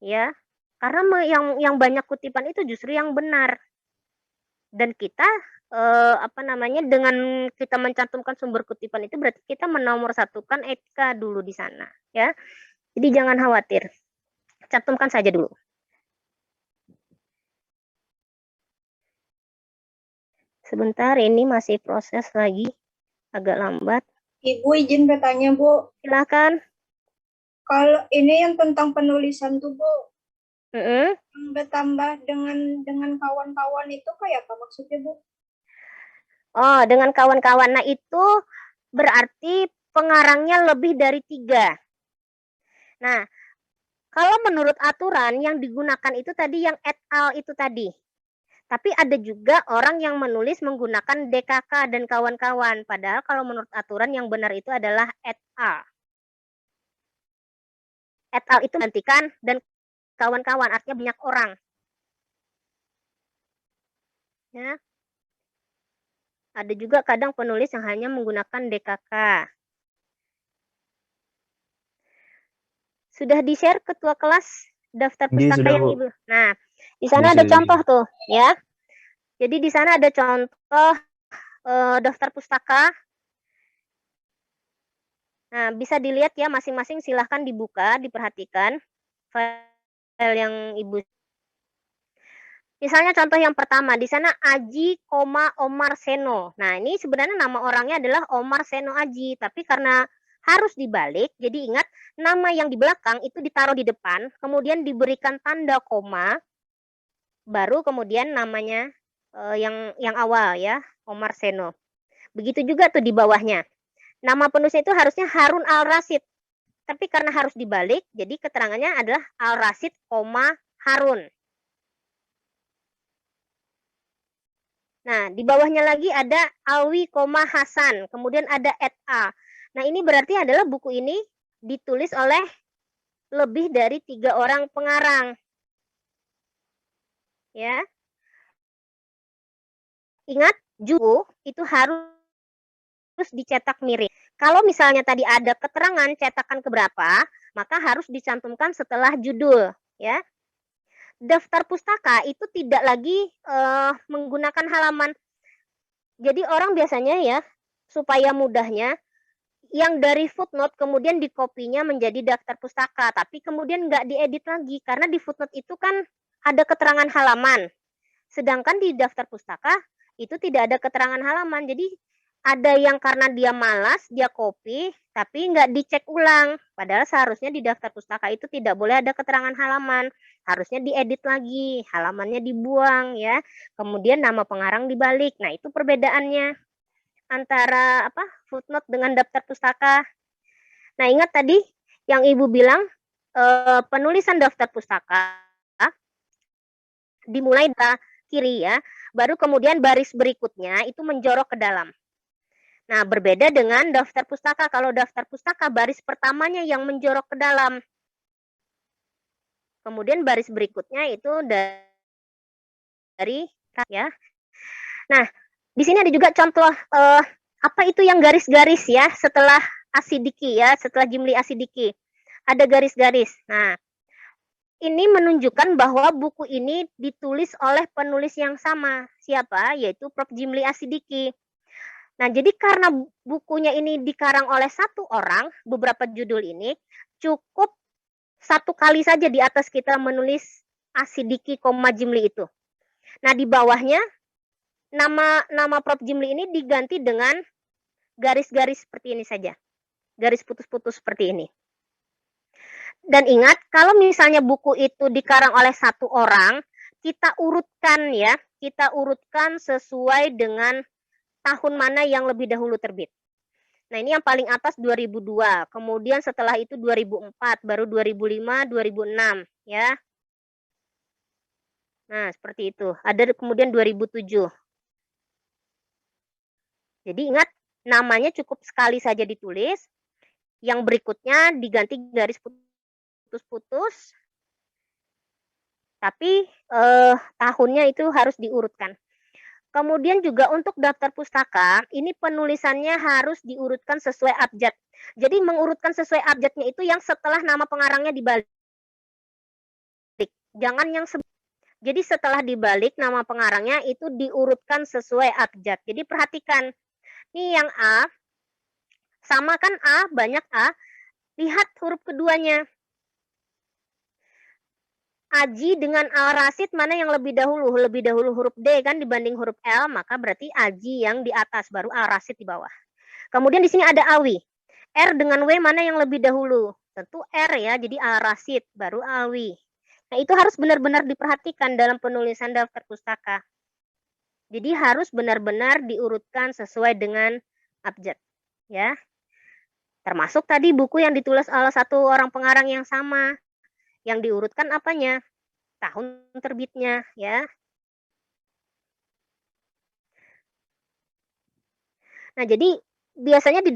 Speaker 4: Ya, karena yang banyak kutipan itu justru yang benar. Dan kita dengan kita mencantumkan sumber kutipan itu berarti kita menomorsatukan etika dulu di sana, ya. Jadi jangan khawatir, cantumkan saja dulu. Sebentar, ini masih proses lagi, agak lambat.
Speaker 3: Ibu izin bertanya, Bu.
Speaker 4: Silakan.
Speaker 3: Kalau ini yang tentang penulisan tuh, Bu,
Speaker 4: Mm-mm.
Speaker 3: yang bertambah dengan kawan-kawan itu kayak apa maksudnya, Bu?
Speaker 4: Oh, dengan kawan-kawan. Nah, itu berarti pengarangnya lebih dari 3. Nah, kalau menurut aturan yang digunakan itu tadi yang et al itu tadi. Tapi ada juga orang yang menulis menggunakan DKK dan kawan-kawan. Padahal kalau menurut aturan yang benar itu adalah et al. Et al itu gantikan dan kawan-kawan, artinya banyak orang. Ya. Ada juga kadang penulis yang hanya menggunakan DKK. Sudah di-share ketua kelas daftar pustaka
Speaker 2: sudah,
Speaker 4: yang
Speaker 2: Bu.
Speaker 4: Ibu. Nah, di sana ada
Speaker 2: Sudah.
Speaker 4: contoh tuh, ya. Jadi di sana ada contoh daftar pustaka. Nah, bisa dilihat ya masing-masing, silahkan dibuka, diperhatikan file yang Ibu. Misalnya contoh yang pertama, di sana Aji, Omar Seno. Nah, ini sebenarnya nama orangnya adalah Omar Seno Aji, tapi karena harus dibalik, jadi ingat nama yang di belakang itu ditaruh di depan, kemudian diberikan tanda koma, baru kemudian namanya yang awal ya, Omar Seno. Begitu juga tuh di bawahnya. Nama penulisnya itu harusnya Harun Al-Rasyid. Tapi karena harus dibalik, jadi keterangannya adalah Al-Rasyid, Harun. Nah, di bawahnya lagi ada Alwi, Hasan. Kemudian ada et al. Nah, ini berarti adalah buku ini ditulis oleh lebih dari 3 orang pengarang. Ya. Ingat, buku itu harus dicetak mirip. Kalau misalnya tadi ada keterangan cetakan keberapa, maka harus dicantumkan setelah judul, ya. Daftar pustaka itu tidak lagi menggunakan halaman. Jadi orang biasanya ya, supaya mudahnya, yang dari footnote kemudian dikopinya menjadi daftar pustaka, tapi kemudian nggak diedit lagi, karena di footnote itu kan ada keterangan halaman. Sedangkan di daftar pustaka itu tidak ada keterangan halaman. Jadi ada yang karena dia malas, dia copy, tapi nggak dicek ulang. Padahal seharusnya di daftar pustaka itu tidak boleh ada keterangan halaman. Harusnya diedit lagi, halamannya dibuang ya. Kemudian nama pengarang dibalik. Nah, itu perbedaannya antara footnote dengan daftar pustaka. Nah, ingat tadi yang Ibu bilang penulisan daftar pustaka dimulai dari kiri ya, baru kemudian baris berikutnya itu menjorok ke dalam. Nah, berbeda dengan daftar pustaka. Kalau daftar pustaka baris pertamanya yang menjorok ke dalam. Kemudian baris berikutnya itu dari ya. Nah, di sini ada juga contoh apa itu yang garis-garis ya setelah asidiki ya, setelah jimli asidiki. Ada garis-garis. Nah, ini menunjukkan bahwa buku ini ditulis oleh penulis yang sama. Siapa? Yaitu Prof. Jimli Asidiki. Nah, jadi karena bukunya ini dikarang oleh satu orang, beberapa judul ini, cukup satu kali saja di atas kita menulis Asidiki, Jimli itu. Nah, di bawahnya, nama Prof. Jimli ini diganti dengan garis-garis seperti ini saja. Garis putus-putus seperti ini. Dan ingat, kalau misalnya buku itu dikarang oleh satu orang, kita urutkan ya, kita urutkan sesuai dengan tahun mana yang lebih dahulu terbit. Nah, ini yang paling atas 2002, kemudian setelah itu 2004, baru 2005, 2006 ya. Nah, seperti itu. Ada kemudian 2007. Jadi ingat, namanya cukup sekali saja ditulis. Yang berikutnya diganti garis putus-putus, tapi tahunnya itu harus diurutkan. Kemudian juga untuk daftar pustaka, ini penulisannya harus diurutkan sesuai abjad. Jadi mengurutkan sesuai abjadnya itu yang setelah nama pengarangnya dibalik. Jangan yang jadi setelah dibalik nama pengarangnya itu diurutkan sesuai abjad. Jadi perhatikan, ini yang A, sama kan A, banyak A, lihat huruf keduanya. Aji dengan Al-Rasid mana yang lebih dahulu? Lebih dahulu huruf D kan dibanding huruf L, maka berarti Aji yang di atas, baru Al-Rasid di bawah. Kemudian di sini ada Awi. R dengan W mana yang lebih dahulu? Tentu R ya, jadi Al-Rasid, baru Awi. Nah, itu harus benar-benar diperhatikan dalam penulisan daftar pustaka. Jadi harus benar-benar diurutkan sesuai dengan abjad. Ya. Termasuk tadi buku yang ditulis oleh satu orang pengarang yang sama. Yang diurutkan apanya? Tahun terbitnya, ya. Nah, jadi biasanya di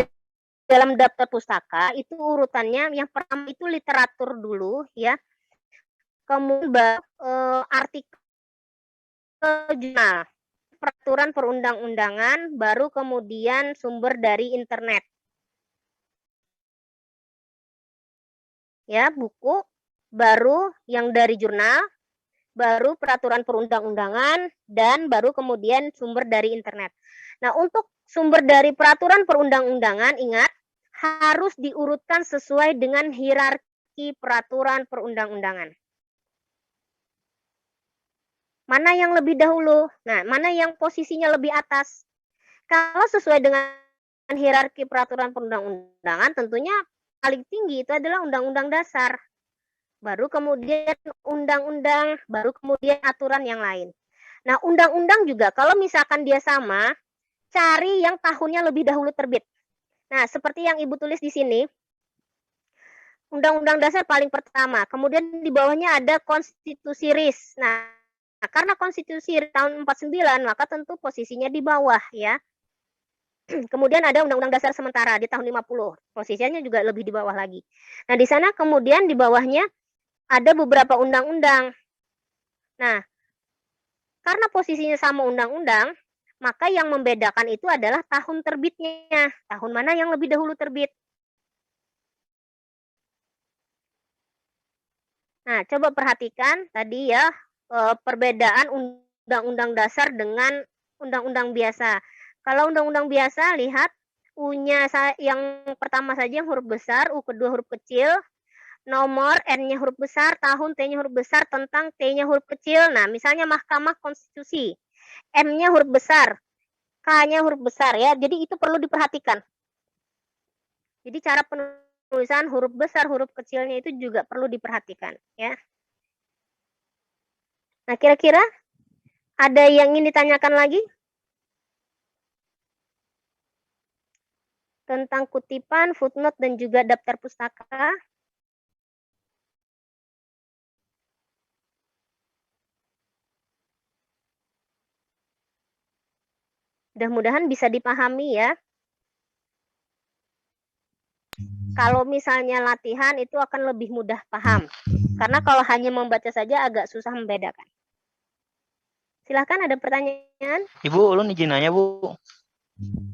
Speaker 4: dalam daftar pustaka itu urutannya yang pertama itu literatur dulu, ya. Kemudian artikel jurnal, peraturan perundang-undangan, baru kemudian sumber dari internet. Ya, buku, baru yang dari jurnal, baru peraturan perundang-undangan, dan baru kemudian sumber dari internet. Nah, untuk sumber dari peraturan perundang-undangan, ingat, harus diurutkan sesuai dengan hierarki peraturan perundang-undangan. Mana yang lebih dahulu? Nah, mana yang posisinya lebih atas? Kalau sesuai dengan hierarki peraturan perundang-undangan, tentunya paling tinggi itu adalah Undang-Undang Dasar. Baru kemudian undang-undang, baru kemudian aturan yang lain. Nah, undang-undang juga kalau misalkan dia sama, cari yang tahunnya lebih dahulu terbit. Nah, seperti yang Ibu tulis di sini, Undang-Undang Dasar paling pertama, kemudian di bawahnya ada Konstitusi RIS. Nah, karena Konstitusi tahun 49, maka tentu posisinya di bawah ya. Kemudian ada Undang-Undang Dasar sementara di tahun 50, posisinya juga lebih di bawah lagi. Nah, di sana kemudian di bawahnya ada beberapa undang-undang. Nah, karena posisinya sama undang-undang, maka yang membedakan itu adalah tahun terbitnya. Tahun mana yang lebih dahulu terbit. Nah, coba perhatikan tadi ya, perbedaan Undang-Undang Dasar dengan Undang-Undang biasa. Kalau Undang-Undang biasa, lihat U-nya yang pertama saja yang huruf besar, U kedua huruf kecil, nomor, N-nya huruf besar, tahun, T-nya huruf besar, tentang, T-nya huruf kecil. Nah, misalnya Mahkamah Konstitusi, M-nya huruf besar, K-nya huruf besar ya. Jadi itu perlu diperhatikan. Jadi cara penulisan huruf besar, huruf kecilnya itu juga perlu diperhatikan ya. Nah, kira-kira ada yang ingin ditanyakan lagi? Tentang kutipan, footnote, dan juga daftar pustaka. Mudah-mudahan bisa dipahami ya. Kalau misalnya latihan itu akan lebih mudah paham. Karena kalau hanya membaca saja agak susah membedakan. Silahkan ada pertanyaan?
Speaker 6: Ibu, ulun izin nanya, Bu.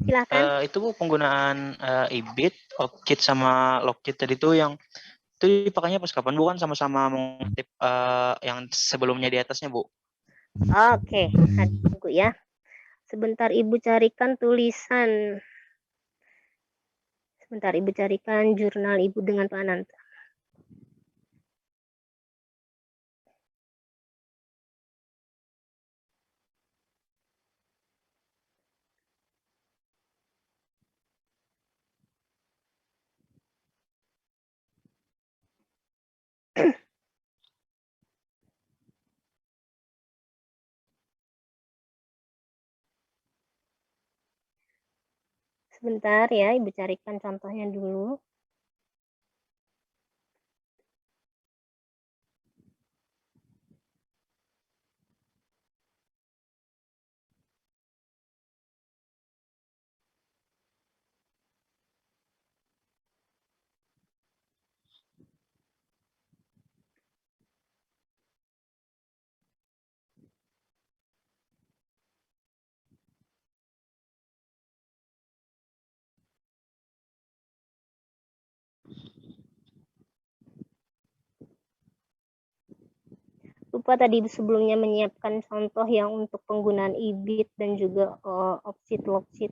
Speaker 4: Silahkan.
Speaker 6: Itu Bu penggunaan IBIT, OpKit sama LogKit tadi itu yang itu dipakainya pas kapan? Bukan sama-sama mengutip yang sebelumnya di atasnya Bu.
Speaker 4: Oke, tunggu ya. Sebentar Ibu carikan tulisan. Sebentar Ibu carikan jurnal Ibu dengan Pak Ananta. Sebentar ya, Ibu carikan contohnya dulu. Lupa tadi sebelumnya menyiapkan contoh yang untuk penggunaan IBIT dan juga OpSheet, LogSheet.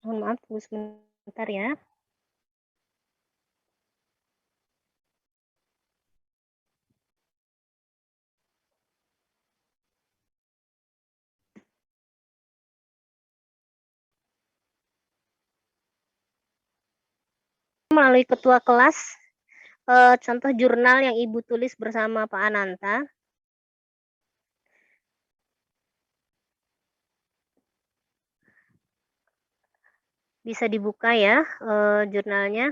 Speaker 4: Mohon maaf, tunggu sebentar ya. Melalui ketua kelas, contoh jurnal yang Ibu tulis bersama Pak Ananta. Bisa dibuka ya jurnalnya.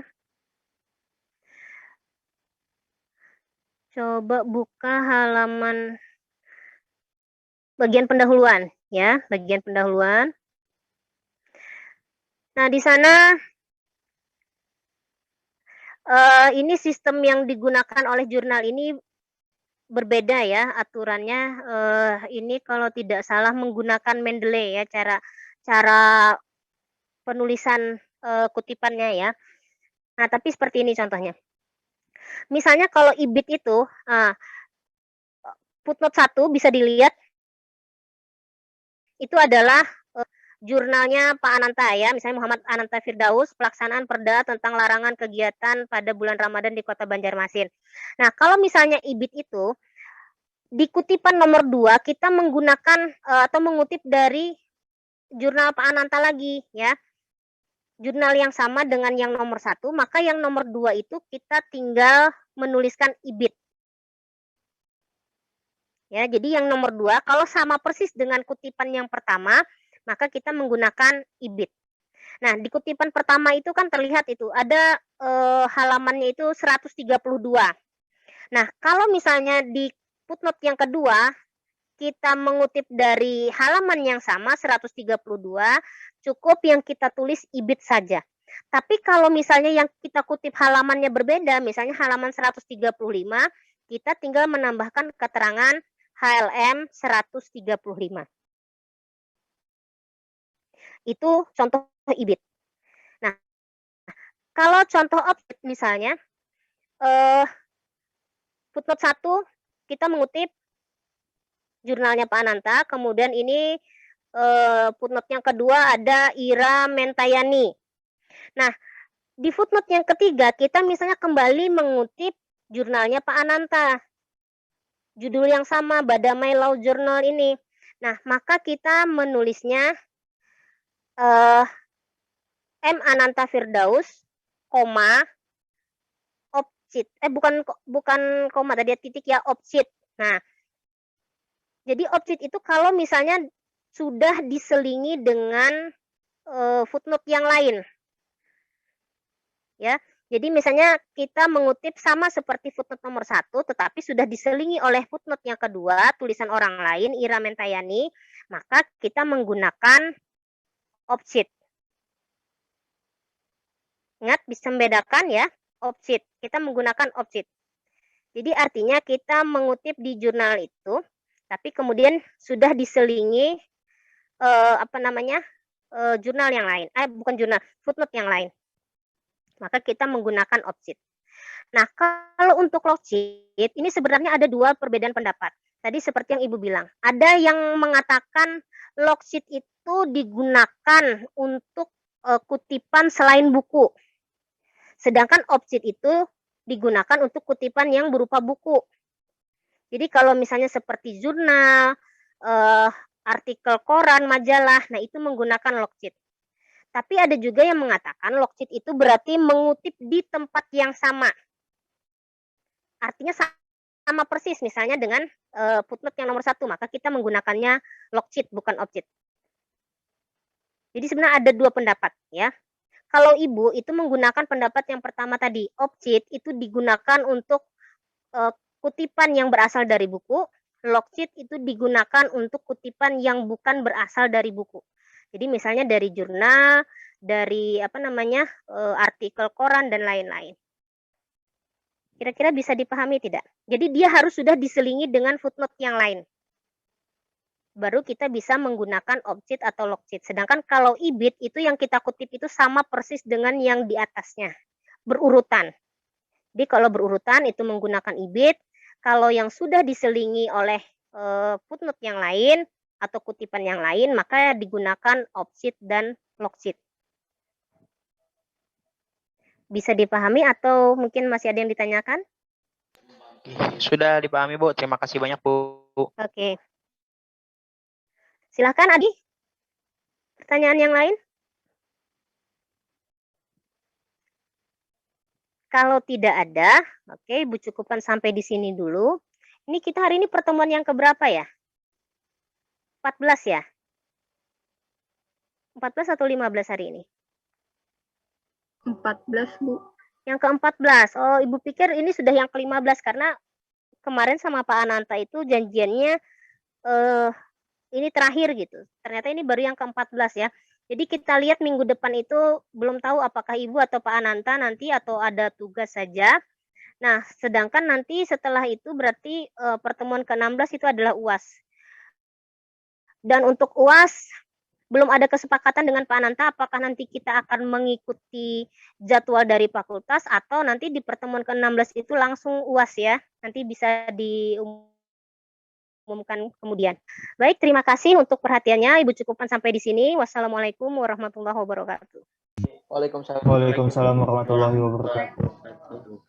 Speaker 4: Coba buka halaman bagian pendahuluan ya, bagian pendahuluan. Nah, di sana ini sistem yang digunakan oleh jurnal ini berbeda ya aturannya. Ini kalau tidak salah menggunakan Mendeley ya, cara penulisan kutipannya ya. Nah, tapi seperti ini contohnya. Misalnya kalau IBIT itu footnote 1 bisa dilihat itu adalah jurnalnya Pak Ananta ya, misalnya Muhammad Ananta Firdaus, pelaksanaan perda tentang larangan kegiatan pada bulan Ramadan di Kota Banjarmasin. Nah, kalau misalnya IBIT itu di kutipan nomor 2 kita menggunakan atau mengutip dari jurnal Pak Ananta lagi ya. Jurnal yang sama dengan yang nomor 1, maka yang nomor 2 itu kita tinggal menuliskan IBIT. Ya, jadi yang nomor 2 kalau sama persis dengan kutipan yang pertama, maka kita menggunakan IBIT. Nah, di kutipan pertama itu kan terlihat itu ada halamannya itu 132. Nah, kalau misalnya di footnote yang kedua kita mengutip dari halaman yang sama 132, cukup yang kita tulis IBIT saja. Tapi kalau misalnya yang kita kutip halamannya berbeda, misalnya halaman 135, kita tinggal menambahkan keterangan HLM 135. Itu contoh IBIT. Nah, kalau contoh OpSheet misalnya, footnote 1 kita mengutip jurnalnya Pak Ananta, kemudian ini footnote yang kedua ada Ira Mentayani. Nah, di footnote yang ketiga kita misalnya kembali mengutip jurnalnya Pak Ananta. Judul yang sama, Badamai Law Journal ini. Nah, maka kita menulisnya M. Ananta Firdaus, koma, opcit. Bukan koma, tadi titik ya, opcit. Nah, jadi opcit itu kalau misalnya sudah diselingi dengan footnote yang lain. Ya, jadi misalnya kita mengutip sama seperti footnote nomor 1, tetapi sudah diselingi oleh footnote yang kedua, tulisan orang lain, Ira Mentayani, maka kita menggunakan opcit. Ingat, bisa membedakan ya, opcit. Kita menggunakan opcit. Jadi artinya kita mengutip di jurnal itu, tapi kemudian sudah diselingi jurnal yang lain. Bukan jurnal, footnote yang lain. Maka kita menggunakan opcit. Nah, kalau untuk logcit, ini sebenarnya ada dua perbedaan pendapat. Tadi seperti yang Ibu bilang, ada yang mengatakan logcit itu digunakan untuk kutipan selain buku. Sedangkan opcit itu digunakan untuk kutipan yang berupa buku. Jadi kalau misalnya seperti jurnal, artikel koran, majalah, nah itu menggunakan logcit. Tapi ada juga yang mengatakan logcit itu berarti mengutip di tempat yang sama. Artinya sama persis misalnya dengan footnote yang nomor 1, maka kita menggunakannya logcit bukan opcit. Jadi sebenarnya ada dua pendapat ya. Kalau Ibu itu menggunakan pendapat yang pertama tadi, opcit itu digunakan untuk kutipan yang berasal dari buku, logcit itu digunakan untuk kutipan yang bukan berasal dari buku. Jadi misalnya dari jurnal, dari artikel koran dan lain-lain. Kira-kira bisa dipahami tidak? Jadi dia harus sudah diselingi dengan footnote yang lain. Baru kita bisa menggunakan opcit atau logcit. Sedangkan kalau ibid itu yang kita kutip itu sama persis dengan yang di atasnya. Berurutan. Jadi kalau berurutan itu menggunakan ibid. Kalau yang sudah diselingi oleh footnote yang lain, atau kutipan yang lain, maka digunakan opcit dan logcit. Bisa dipahami atau mungkin masih ada yang ditanyakan?
Speaker 6: Sudah dipahami, Bu. Terima kasih banyak, Bu.
Speaker 4: Oke. Silakan, Adi. Pertanyaan yang lain? Kalau tidak ada, oke, Ibu cukupkan sampai di sini dulu. Ini kita hari ini pertemuan yang keberapa ya? 14 ya? 14 atau 15 hari ini?
Speaker 3: 14, Bu.
Speaker 4: Yang ke-14. Oh, Ibu pikir ini sudah yang ke-15 karena kemarin sama Pak Ananta itu janjiannya ini terakhir gitu. Ternyata ini baru yang ke-14 ya. Jadi kita lihat minggu depan itu belum tahu apakah Ibu atau Pak Ananta nanti atau ada tugas saja. Nah, sedangkan nanti setelah itu berarti pertemuan ke-16 itu adalah UAS. Dan untuk UAS, belum ada kesepakatan dengan Pak Ananta apakah nanti kita akan mengikuti jadwal dari fakultas atau nanti di pertemuan ke-16 itu langsung UAS ya. Nanti bisa diumumkan kemudian. Baik, terima kasih untuk perhatiannya. Ibu cukupkan sampai di sini. Wassalamualaikum warahmatullahi wabarakatuh.
Speaker 6: Waalaikumsalam.
Speaker 2: Waalaikumsalam warahmatullahi wabarakatuh.